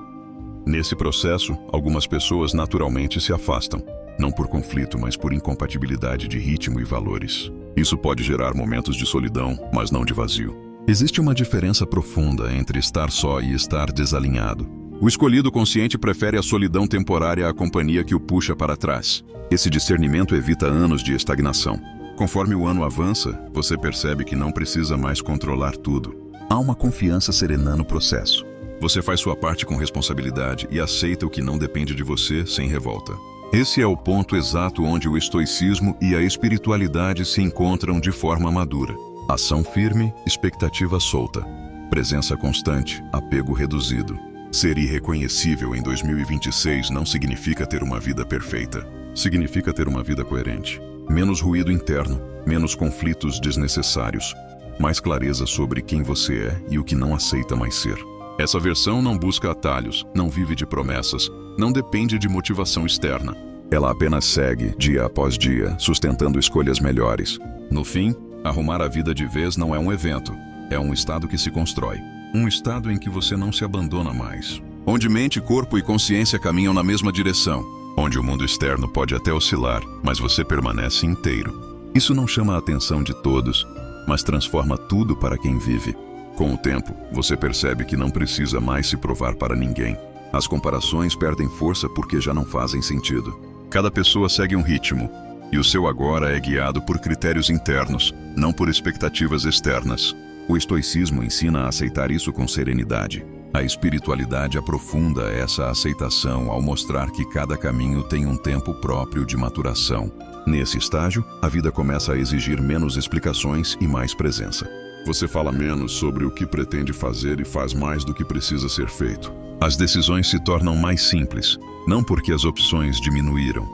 Speaker 1: Nesse processo, algumas pessoas naturalmente se afastam, não por conflito, mas por incompatibilidade de ritmo e valores. Isso pode gerar momentos de solidão, mas não de vazio. Existe uma diferença profunda entre estar só e estar desalinhado. O escolhido consciente prefere a solidão temporária à companhia que o puxa para trás. Esse discernimento evita anos de estagnação. Conforme o ano avança, você percebe que não precisa mais controlar tudo. Há uma confiança serena no processo. Você faz sua parte com responsabilidade e aceita o que não depende de você sem revolta. Esse é o ponto exato onde o estoicismo e a espiritualidade se encontram de forma madura. Ação firme, expectativa solta. Presença constante, apego reduzido. Ser irreconhecível em 2026 não significa ter uma vida perfeita. Significa ter uma vida coerente. Menos ruído interno, menos conflitos desnecessários, mais clareza sobre quem você é e o que não aceita mais ser. Essa versão não busca atalhos, não vive de promessas, não depende de motivação externa. Ela apenas segue, dia após dia, sustentando escolhas melhores. No fim, arrumar a vida de vez não é um evento, é um estado que se constrói. Um estado em que você não se abandona mais. Onde mente, corpo e consciência caminham na mesma direção. Onde o mundo externo pode até oscilar, mas você permanece inteiro. Isso não chama a atenção de todos, mas transforma tudo para quem vive. Com o tempo, você percebe que não precisa mais se provar para ninguém. As comparações perdem força porque já não fazem sentido. Cada pessoa segue um ritmo, e o seu agora é guiado por critérios internos, não por expectativas externas. O estoicismo ensina a aceitar isso com serenidade. A espiritualidade aprofunda essa aceitação ao mostrar que cada caminho tem um tempo próprio de maturação. Nesse estágio, a vida começa a exigir menos explicações e mais presença. Você fala menos sobre o que pretende fazer e faz mais do que precisa ser feito. As decisões se tornam mais simples, não porque as opções diminuíram,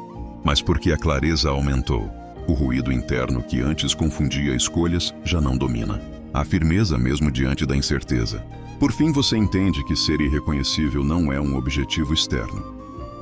Speaker 1: mas porque a clareza aumentou. O ruído interno que antes confundia escolhas já não domina. Há firmeza mesmo diante da incerteza. Por fim, você entende que ser irreconhecível não é um objetivo externo,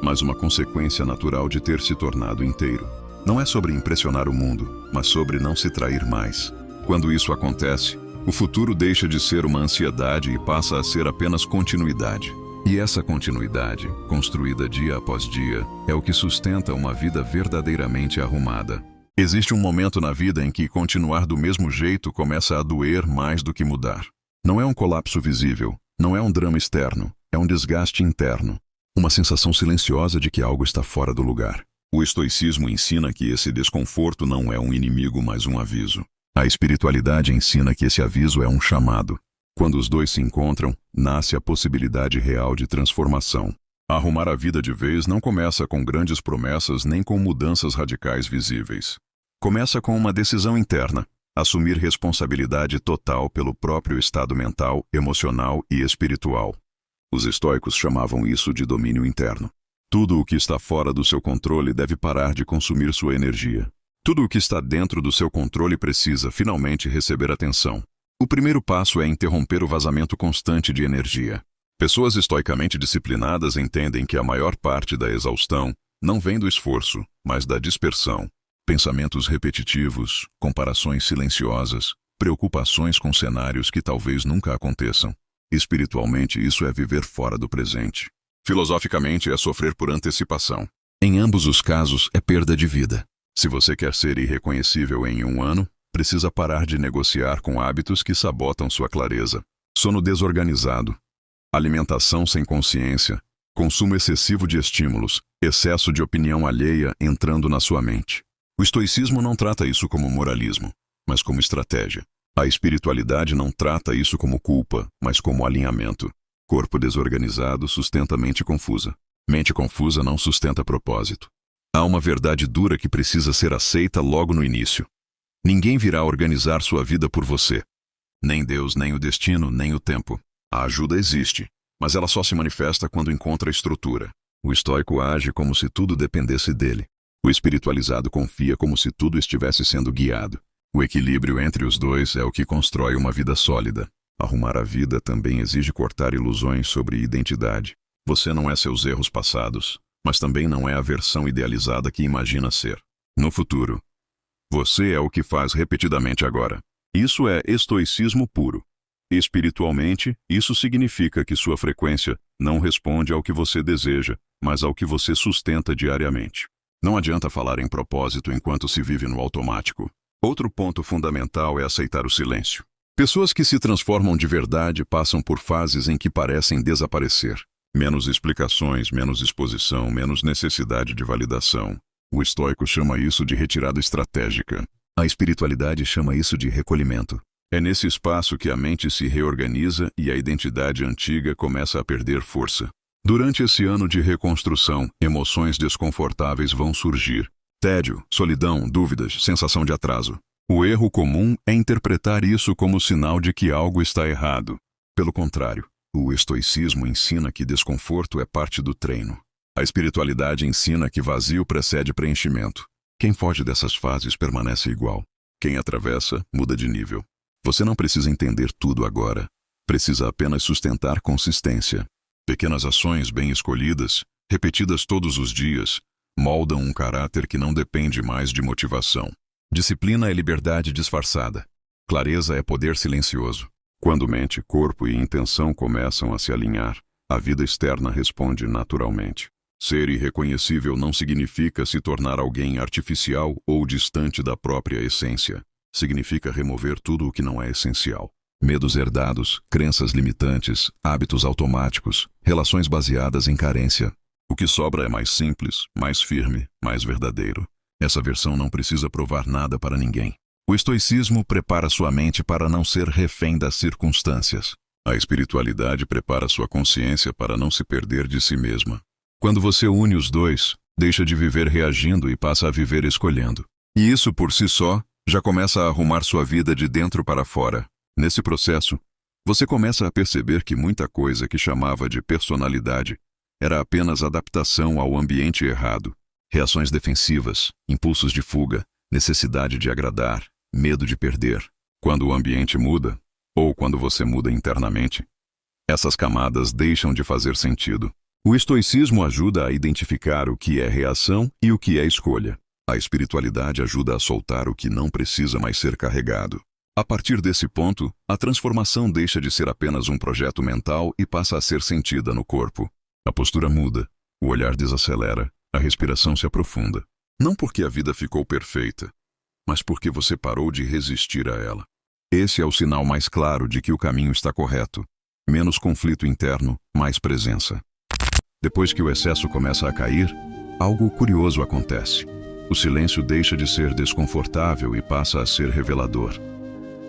Speaker 1: mas uma consequência natural de ter se tornado inteiro. Não é sobre impressionar o mundo, mas sobre não se trair mais. Quando isso acontece, o futuro deixa de ser uma ansiedade e passa a ser apenas continuidade. E essa continuidade, construída dia após dia, é o que sustenta uma vida verdadeiramente arrumada. Existe um momento na vida em que continuar do mesmo jeito começa a doer mais do que mudar. Não é um colapso visível, não é um drama externo, é um desgaste interno. Uma sensação silenciosa de que algo está fora do lugar. O estoicismo ensina que esse desconforto não é um inimigo, mas um aviso. A espiritualidade ensina que esse aviso é um chamado. Quando os dois se encontram, nasce a possibilidade real de transformação. Arrumar a vida de vez não começa com grandes promessas nem com mudanças radicais visíveis. Começa com uma decisão interna. Assumir responsabilidade total pelo próprio estado mental, emocional e espiritual. Os estoicos chamavam isso de domínio interno. Tudo o que está fora do seu controle deve parar de consumir sua energia. Tudo o que está dentro do seu controle precisa, finalmente, receber atenção. O primeiro passo é interromper o vazamento constante de energia. Pessoas estoicamente disciplinadas entendem que a maior parte da exaustão não vem do esforço, mas da dispersão. Pensamentos repetitivos, comparações silenciosas, preocupações com cenários que talvez nunca aconteçam. Espiritualmente, isso é viver fora do presente. Filosoficamente, é sofrer por antecipação. Em ambos os casos, é perda de vida. Se você quer ser irreconhecível em um ano, precisa parar de negociar com hábitos que sabotam sua clareza. Sono desorganizado, alimentação sem consciência, consumo excessivo de estímulos, excesso de opinião alheia entrando na sua mente. O estoicismo não trata isso como moralismo, mas como estratégia. A espiritualidade não trata isso como culpa, mas como alinhamento. Corpo desorganizado sustenta mente confusa. Mente confusa não sustenta propósito. Há uma verdade dura que precisa ser aceita logo no início. Ninguém virá organizar sua vida por você. Nem Deus, nem o destino, nem o tempo. A ajuda existe, mas ela só se manifesta quando encontra estrutura. O estoico age como se tudo dependesse dele. O espiritualizado confia como se tudo estivesse sendo guiado. O equilíbrio entre os dois é o que constrói uma vida sólida. Arrumar a vida também exige cortar ilusões sobre identidade. Você não é seus erros passados, mas também não é a versão idealizada que imagina ser. No futuro, você é o que faz repetidamente agora. Isso é estoicismo puro. Espiritualmente, isso significa que sua frequência não responde ao que você deseja, mas ao que você sustenta diariamente. Não adianta falar em propósito enquanto se vive no automático. Outro ponto fundamental é aceitar o silêncio. Pessoas que se transformam de verdade passam por fases em que parecem desaparecer. Menos explicações, menos exposição, menos necessidade de validação. O estoico chama isso de retirada estratégica. A espiritualidade chama isso de recolhimento. É nesse espaço que a mente se reorganiza e a identidade antiga começa a perder força. Durante esse ano de reconstrução, emoções desconfortáveis vão surgir. Tédio, solidão, dúvidas, sensação de atraso. O erro comum é interpretar isso como sinal de que algo está errado. Pelo contrário, o estoicismo ensina que desconforto é parte do treino. A espiritualidade ensina que vazio precede preenchimento. Quem foge dessas fases permanece igual. Quem atravessa, muda de nível. Você não precisa entender tudo agora. Precisa apenas sustentar consistência. Pequenas ações bem escolhidas, repetidas todos os dias, moldam um caráter que não depende mais de motivação. Disciplina é liberdade disfarçada. Clareza é poder silencioso. Quando mente, corpo e intenção começam a se alinhar, a vida externa responde naturalmente. Ser irreconhecível não significa se tornar alguém artificial ou distante da própria essência. Significa remover tudo o que não é essencial. Medos herdados, crenças limitantes, hábitos automáticos, relações baseadas em carência. O que sobra é mais simples, mais firme, mais verdadeiro. Essa versão não precisa provar nada para ninguém. O estoicismo prepara sua mente para não ser refém das circunstâncias. A espiritualidade prepara sua consciência para não se perder de si mesma. Quando você une os dois, deixa de viver reagindo e passa a viver escolhendo. E isso por si só já começa a arrumar sua vida de dentro para fora. Nesse processo, você começa a perceber que muita coisa que chamava de personalidade era apenas adaptação ao ambiente errado. Reações defensivas, impulsos de fuga, necessidade de agradar, medo de perder. Quando o ambiente muda, ou quando você muda internamente, essas camadas deixam de fazer sentido. O estoicismo ajuda a identificar o que é reação e o que é escolha. A espiritualidade ajuda a soltar o que não precisa mais ser carregado. A partir desse ponto, a transformação deixa de ser apenas um projeto mental e passa a ser sentida no corpo. A postura muda, o olhar desacelera, a respiração se aprofunda. Não porque a vida ficou perfeita, mas porque você parou de resistir a ela. Esse é o sinal mais claro de que o caminho está correto. Menos conflito interno, mais presença. Depois que o excesso começa a cair, algo curioso acontece. O silêncio deixa de ser desconfortável e passa a ser revelador.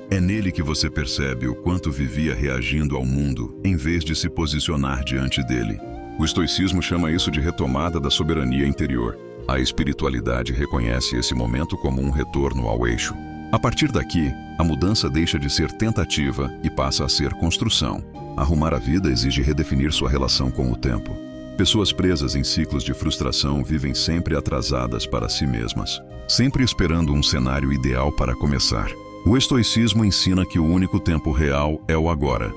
Speaker 1: É nele que você percebe o quanto vivia reagindo ao mundo, em vez de se posicionar diante dele. O estoicismo chama isso de retomada da soberania interior. A espiritualidade reconhece esse momento como um retorno ao eixo. A partir daqui, a mudança deixa de ser tentativa e passa a ser construção. Arrumar a vida exige redefinir sua relação com o tempo. Pessoas presas em ciclos de frustração vivem sempre atrasadas para si mesmas, sempre esperando um cenário ideal para começar. O estoicismo ensina que o único tempo real é o agora,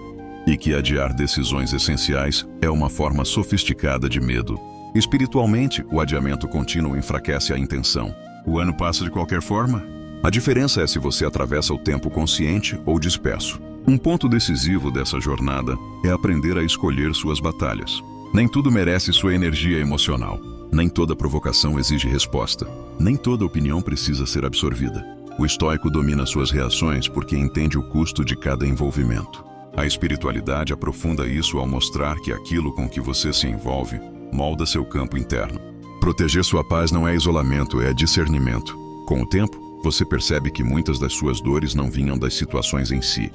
Speaker 1: e que adiar decisões essenciais é uma forma sofisticada de medo. Espiritualmente, o adiamento contínuo enfraquece a intenção. O ano passa de qualquer forma? A diferença é se você atravessa o tempo consciente ou disperso. Um ponto decisivo dessa jornada é aprender a escolher suas batalhas. Nem tudo merece sua energia emocional. Nem toda provocação exige resposta. Nem toda opinião precisa ser absorvida. O estoico domina suas reações porque entende o custo de cada envolvimento. A espiritualidade aprofunda isso ao mostrar que aquilo com que você se envolve molda seu campo interno. Proteger sua paz não é isolamento, é discernimento. Com o tempo, você percebe que muitas das suas dores não vinham das situações em si,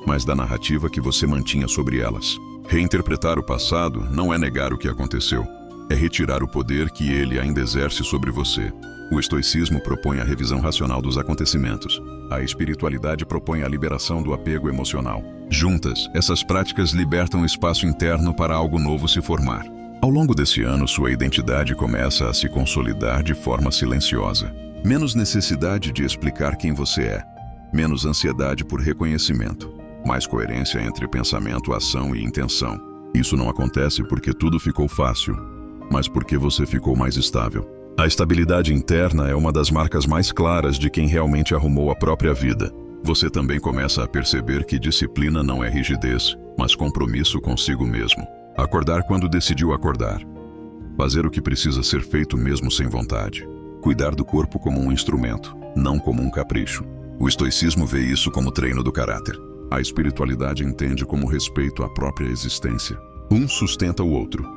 Speaker 1: mas da narrativa que você mantinha sobre elas. Reinterpretar o passado não é negar o que aconteceu, é retirar o poder que ele ainda exerce sobre você. O estoicismo propõe a revisão racional dos acontecimentos. A espiritualidade propõe a liberação do apego emocional. Juntas, essas práticas libertam espaço interno para algo novo se formar. Ao longo desse ano, sua identidade começa a se consolidar de forma silenciosa. Menos necessidade de explicar quem você é. Menos ansiedade por reconhecimento. Mais coerência entre pensamento, ação e intenção. Isso não acontece porque tudo ficou fácil, mas porque você ficou mais estável. A estabilidade interna é uma das marcas mais claras de quem realmente arrumou a própria vida. Você também começa a perceber que disciplina não é rigidez, mas compromisso consigo mesmo. Acordar quando decidiu acordar. Fazer o que precisa ser feito mesmo sem vontade. Cuidar do corpo como um instrumento, não como um capricho. O estoicismo vê isso como treino do caráter. A espiritualidade entende como respeito à própria existência. Um sustenta o outro.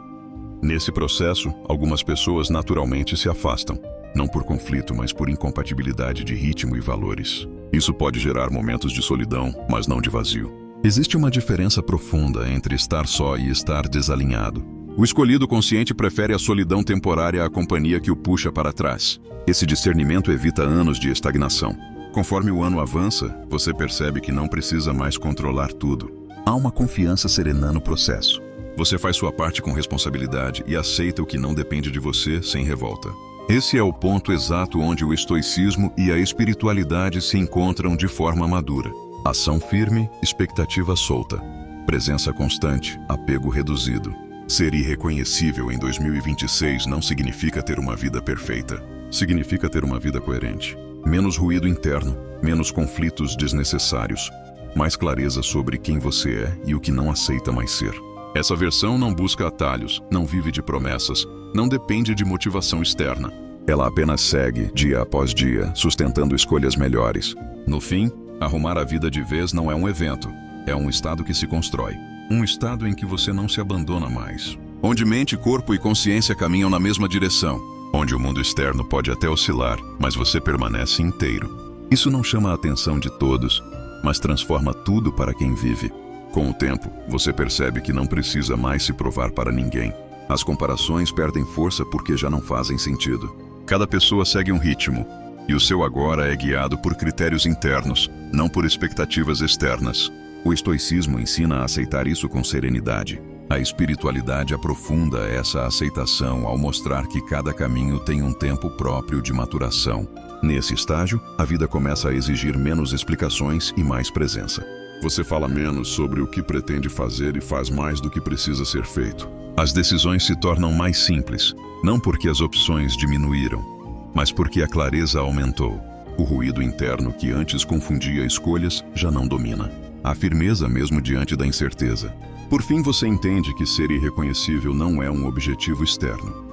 Speaker 1: Nesse processo, algumas pessoas naturalmente se afastam, não por conflito, mas por incompatibilidade de ritmo e valores. Isso pode gerar momentos de solidão, mas não de vazio. Existe uma diferença profunda entre estar só e estar desalinhado. O escolhido consciente prefere a solidão temporária à companhia que o puxa para trás. Esse discernimento evita anos de estagnação. Conforme o ano avança, você percebe que não precisa mais controlar tudo. Há uma confiança serena no processo. Você faz sua parte com responsabilidade e aceita o que não depende de você sem revolta. Esse é o ponto exato onde o estoicismo e a espiritualidade se encontram de forma madura. Ação firme, expectativa solta. Presença constante, apego reduzido. Ser irreconhecível em 2026 não significa ter uma vida perfeita. Significa ter uma vida coerente. Menos ruído interno, menos conflitos desnecessários. Mais clareza sobre quem você é e o que não aceita mais ser. Essa versão não busca atalhos, não vive de promessas, não depende de motivação externa. Ela apenas segue, dia após dia, sustentando escolhas melhores. No fim, arrumar a vida de vez não é um evento, é um estado que se constrói. Um estado em que você não se abandona mais. Onde mente, corpo e consciência caminham na mesma direção. Onde o mundo externo pode até oscilar, mas você permanece inteiro. Isso não chama a atenção de todos, mas transforma tudo para quem vive. Com o tempo, você percebe que não precisa mais se provar para ninguém. As comparações perdem força porque já não fazem sentido. Cada pessoa segue um ritmo, e o seu agora é guiado por critérios internos, não por expectativas externas. O estoicismo ensina a aceitar isso com serenidade. A espiritualidade aprofunda essa aceitação ao mostrar que cada caminho tem um tempo próprio de maturação. Nesse estágio, a vida começa a exigir menos explicações e mais presença. Você fala menos sobre o que pretende fazer e faz mais do que precisa ser feito. As decisões se tornam mais simples, não porque as opções diminuíram, mas porque a clareza aumentou. O ruído interno que antes confundia escolhas já não domina. Há firmeza mesmo diante da incerteza. Por fim, você entende que ser irreconhecível não é um objetivo externo,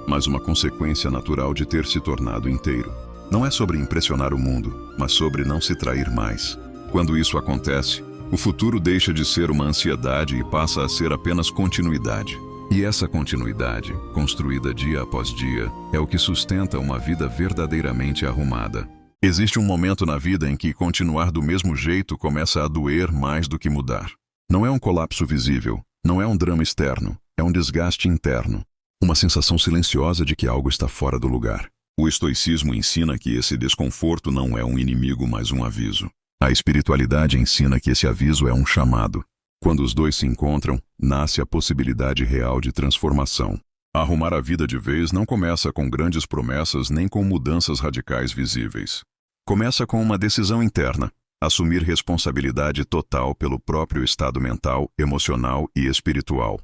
Speaker 1: mas uma consequência natural de ter se tornado inteiro. Não é sobre impressionar o mundo, mas sobre não se trair mais. Quando isso acontece, o futuro deixa de ser uma ansiedade e passa a ser apenas continuidade. E essa continuidade, construída dia após dia, é o que sustenta uma vida verdadeiramente arrumada. Existe um momento na vida em que continuar do mesmo jeito começa a doer mais do que mudar. Não é um colapso visível, não é um drama externo, é um desgaste interno. Uma sensação silenciosa de que algo está fora do lugar. O estoicismo ensina que esse desconforto não é um inimigo, mas um aviso. A espiritualidade ensina que esse aviso é um chamado. Quando os dois se encontram, nasce a possibilidade real de transformação. Arrumar a vida de vez não começa com grandes promessas nem com mudanças radicais visíveis. Começa com uma decisão interna, assumir responsabilidade total pelo próprio estado mental, emocional e espiritual.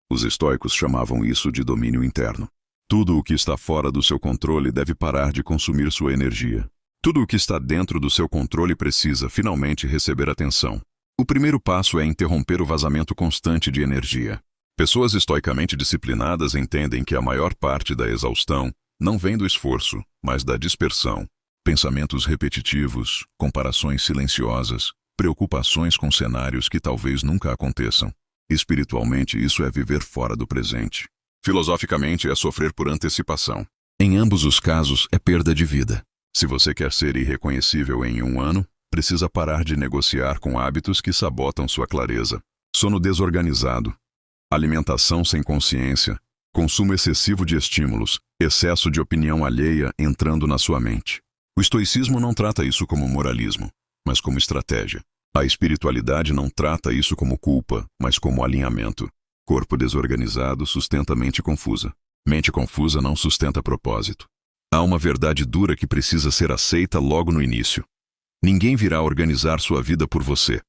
Speaker 1: Os estoicos chamavam isso de domínio interno. Tudo o que está fora do seu controle deve parar de consumir sua energia. Tudo o que está dentro do seu controle precisa, finalmente, receber atenção. O primeiro passo é interromper o vazamento constante de energia. Pessoas estoicamente disciplinadas entendem que a maior parte da exaustão não vem do esforço, mas da dispersão. Pensamentos repetitivos, comparações silenciosas, preocupações com cenários que talvez nunca aconteçam. Espiritualmente, isso é viver fora do presente. Filosoficamente, é sofrer por antecipação. Em ambos os casos, é perda de vida. Se você quer ser irreconhecível em um ano, precisa parar de negociar com hábitos que sabotam sua clareza. Sono desorganizado, alimentação sem consciência, consumo excessivo de estímulos, excesso de opinião alheia entrando na sua mente. O estoicismo não trata isso como moralismo, mas como estratégia. A espiritualidade não trata isso como culpa, mas como alinhamento. Corpo desorganizado sustenta mente confusa. Mente confusa não sustenta propósito. Há uma verdade dura que precisa ser aceita logo no início. Ninguém virá organizar sua vida por você.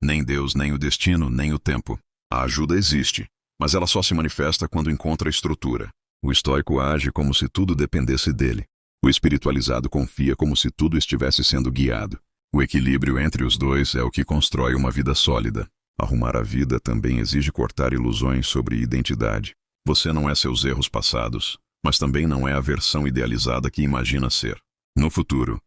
Speaker 1: Nem Deus, nem o destino, nem o tempo. A ajuda existe, mas ela só se manifesta quando encontra estrutura. O estoico age como se tudo dependesse dele. O espiritualizado confia como se tudo estivesse sendo guiado. O equilíbrio entre os dois é o que constrói uma vida sólida. Arrumar a vida também exige cortar ilusões sobre identidade. Você não é seus erros passados, mas também não é a versão idealizada que imagina ser. No futuro,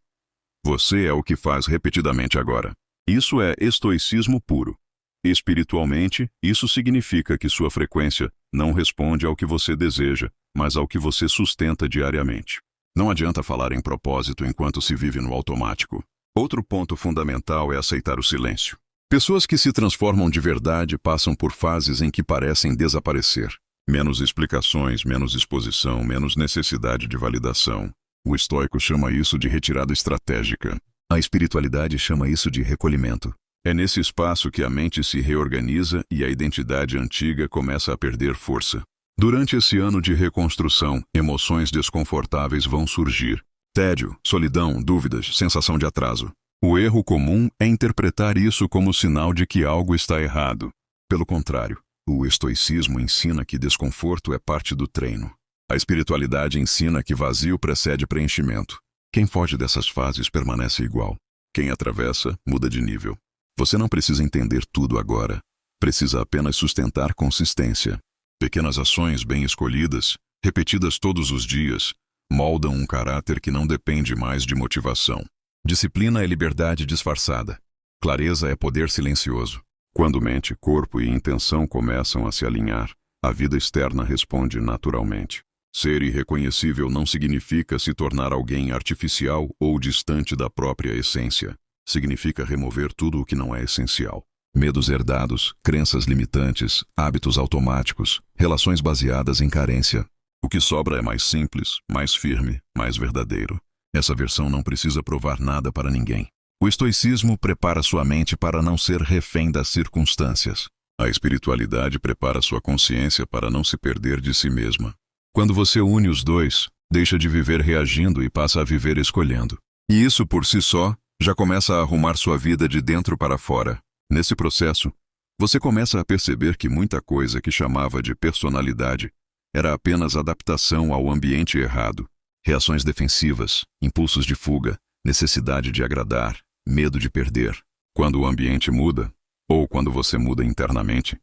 Speaker 1: você é o que faz repetidamente agora. Isso é estoicismo puro. Espiritualmente, isso significa que sua frequência não responde ao que você deseja, mas ao que você sustenta diariamente. Não adianta falar em propósito enquanto se vive no automático. Outro ponto fundamental é aceitar o silêncio. Pessoas que se transformam de verdade passam por fases em que parecem desaparecer. Menos explicações, menos exposição, menos necessidade de validação. O estoico chama isso de retirada estratégica. A espiritualidade chama isso de recolhimento. É nesse espaço que a mente se reorganiza e a identidade antiga começa a perder força. Durante esse ano de reconstrução, emoções desconfortáveis vão surgir. Tédio, solidão, dúvidas, sensação de atraso. O erro comum é interpretar isso como sinal de que algo está errado. Pelo contrário, o estoicismo ensina que desconforto é parte do treino. A espiritualidade ensina que vazio precede preenchimento. Quem foge dessas fases permanece igual. Quem atravessa, muda de nível. Você não precisa entender tudo agora. Precisa apenas sustentar consistência. Pequenas ações bem escolhidas, repetidas todos os dias, moldam um caráter que não depende mais de motivação. Disciplina é liberdade disfarçada. Clareza é poder silencioso. Quando mente, corpo e intenção começam a se alinhar, a vida externa responde naturalmente. Ser irreconhecível não significa se tornar alguém artificial ou distante da própria essência. Significa remover tudo o que não é essencial. Medos herdados, crenças limitantes, hábitos automáticos, relações baseadas em carência. O que sobra é mais simples, mais firme, mais verdadeiro. Essa versão não precisa provar nada para ninguém. O estoicismo prepara sua mente para não ser refém das circunstâncias. A espiritualidade prepara sua consciência para não se perder de si mesma. Quando você une os dois, deixa de viver reagindo e passa a viver escolhendo. E isso por si só já começa a arrumar sua vida de dentro para fora. Nesse processo, você começa a perceber que muita coisa que chamava de personalidade era apenas adaptação ao ambiente errado. Reações defensivas, impulsos de fuga, necessidade de agradar, medo de perder. Quando o ambiente muda, ou quando você muda internamente,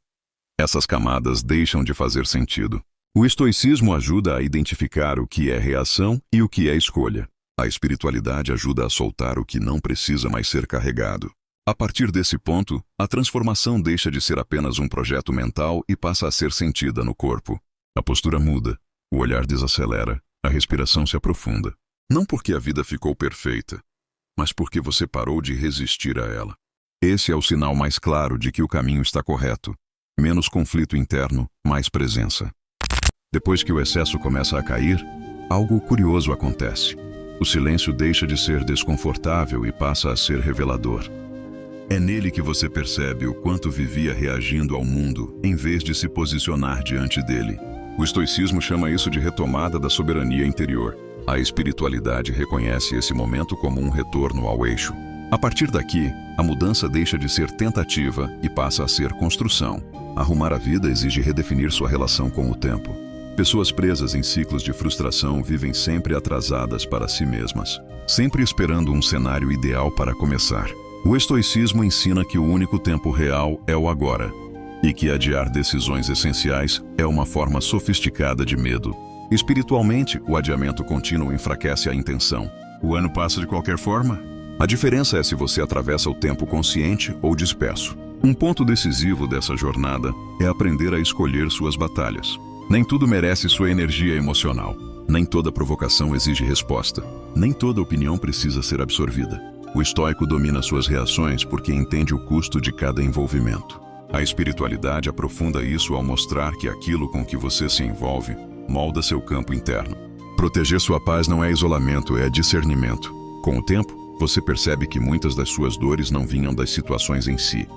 Speaker 1: essas camadas deixam de fazer sentido. O estoicismo ajuda a identificar o que é reação e o que é escolha. A espiritualidade ajuda a soltar o que não precisa mais ser carregado. A partir desse ponto, a transformação deixa de ser apenas um projeto mental e passa a ser sentida no corpo. A postura muda, o olhar desacelera, a respiração se aprofunda. Não porque a vida ficou perfeita, mas porque você parou de resistir a ela. Esse é o sinal mais claro de que o caminho está correto. Menos conflito interno, mais presença. Depois que o excesso começa a cair, algo curioso acontece. O silêncio deixa de ser desconfortável e passa a ser revelador. É nele que você percebe o quanto vivia reagindo ao mundo, em vez de se posicionar diante dele. O estoicismo chama isso de retomada da soberania interior. A espiritualidade reconhece esse momento como um retorno ao eixo. A partir daqui, a mudança deixa de ser tentativa e passa a ser construção. Arrumar a vida exige redefinir sua relação com o tempo. Pessoas presas em ciclos de frustração vivem sempre atrasadas para si mesmas, sempre esperando um cenário ideal para começar. O estoicismo ensina que o único tempo real é o agora, e que adiar decisões essenciais é uma forma sofisticada de medo. Espiritualmente, o adiamento contínuo enfraquece a intenção. O ano passa de qualquer forma? A diferença é se você atravessa o tempo consciente ou disperso. Um ponto decisivo dessa jornada é aprender a escolher suas batalhas. Nem tudo merece sua energia emocional. Nem toda provocação exige resposta. Nem toda opinião precisa ser absorvida. O estoico domina suas reações porque entende o custo de cada envolvimento. A espiritualidade aprofunda isso ao mostrar que aquilo com que você se envolve molda seu campo interno. Proteger sua paz não é isolamento, é discernimento. Com o tempo, você percebe que muitas das suas dores não vinham das situações em si,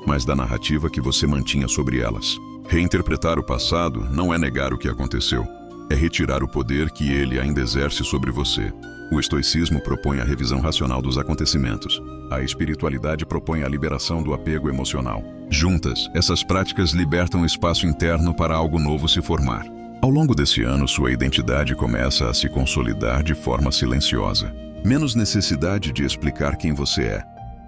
Speaker 1: mas da narrativa que você mantinha sobre elas. Reinterpretar o passado não é negar o que aconteceu, é retirar o poder que ele ainda exerce sobre você. O estoicismo propõe a revisão racional dos acontecimentos. A espiritualidade propõe a liberação do apego emocional. Juntas, essas práticas libertam espaço interno para algo novo se formar. Ao longo desse ano, sua identidade começa a se consolidar de forma silenciosa. Menos necessidade de explicar quem você é.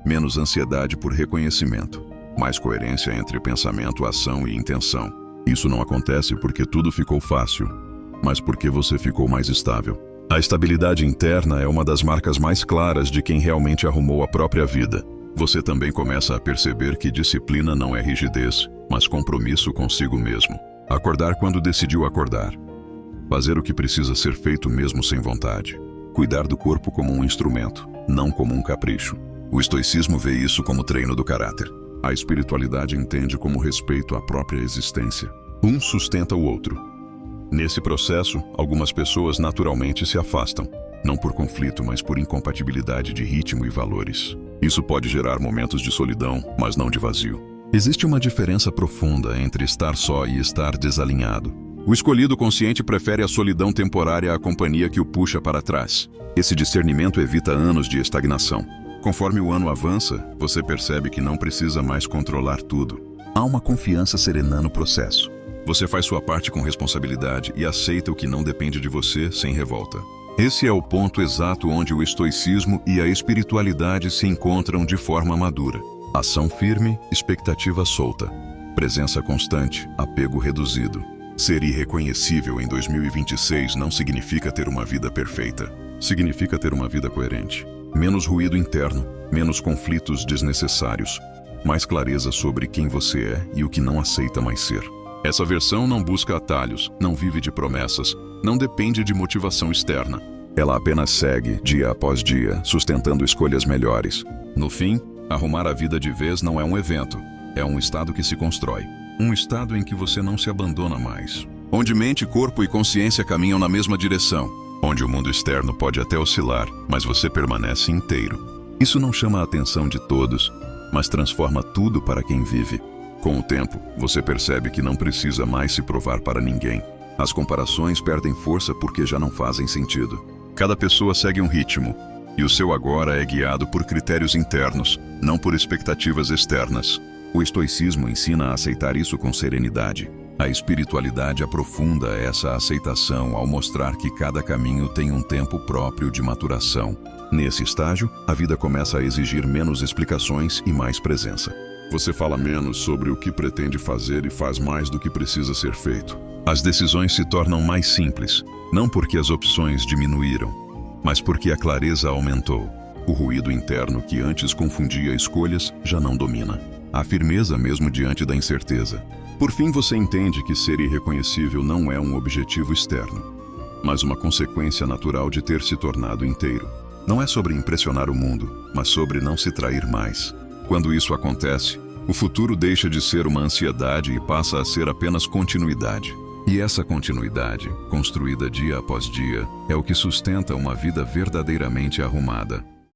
Speaker 1: Menos ansiedade por reconhecimento. Mais coerência entre pensamento, ação e intenção. Isso não acontece porque tudo ficou fácil, mas porque você ficou mais estável. A estabilidade interna é uma das marcas mais claras de quem realmente arrumou a própria vida. Você também começa a perceber que disciplina não é rigidez, mas compromisso consigo mesmo. Acordar quando decidiu acordar. Fazer o que precisa ser feito mesmo sem vontade. Cuidar do corpo como um instrumento, não como um capricho. O estoicismo vê isso como treino do caráter. A espiritualidade entende como respeito à própria existência. Um sustenta o outro. Nesse processo, algumas pessoas naturalmente se afastam, não por conflito, mas por incompatibilidade de ritmo e valores. Isso pode gerar momentos de solidão, mas não de vazio. Existe uma diferença profunda entre estar só e estar desalinhado. O escolhido consciente prefere a solidão temporária à companhia que o puxa para trás. Esse discernimento evita anos de estagnação. Conforme o ano avança, você percebe que não precisa mais controlar tudo. Há uma confiança serena no processo. Você faz sua parte com responsabilidade e aceita o que não depende de você sem revolta. Esse é o ponto exato onde o estoicismo e a espiritualidade se encontram de forma madura. Ação firme, expectativa solta. Presença constante, apego reduzido. Ser irreconhecível em 2026 não significa ter uma vida perfeita. Significa ter uma vida coerente. Menos ruído interno, menos conflitos desnecessários, mais clareza sobre quem você é e o que não aceita mais ser. Essa versão não busca atalhos, não vive de promessas, não depende de motivação externa. Ela apenas segue, dia após dia, sustentando escolhas melhores. No fim, arrumar a vida de vez não é um evento, é um estado que se constrói. Um estado em que você não se abandona mais. Onde mente, corpo e consciência caminham na mesma direção. Onde o mundo externo pode até oscilar, mas você permanece inteiro. Isso não chama a atenção de todos, mas transforma tudo para quem vive. Com o tempo, você percebe que não precisa mais se provar para ninguém. As comparações perdem força porque já não fazem sentido. Cada pessoa segue um ritmo, e o seu agora é guiado por critérios internos, não por expectativas externas. O estoicismo ensina a aceitar isso com serenidade. A espiritualidade aprofunda essa aceitação ao mostrar que cada caminho tem um tempo próprio de maturação. Nesse estágio, a vida começa a exigir menos explicações e mais presença. Você fala menos sobre o que pretende fazer e faz mais do que precisa ser feito. As decisões se tornam mais simples, não porque as opções diminuíram, mas porque a clareza aumentou. O ruído interno que antes confundia escolhas já não domina. Há firmeza mesmo diante da incerteza. Por fim, você entende que ser irreconhecível não é um objetivo externo, mas uma consequência natural de ter se tornado inteiro. Não é sobre impressionar o mundo, mas sobre não se trair mais. Quando isso acontece, o futuro deixa de ser uma ansiedade e passa a ser apenas continuidade. E essa continuidade, construída dia após dia, é o que sustenta uma vida verdadeiramente arrumada.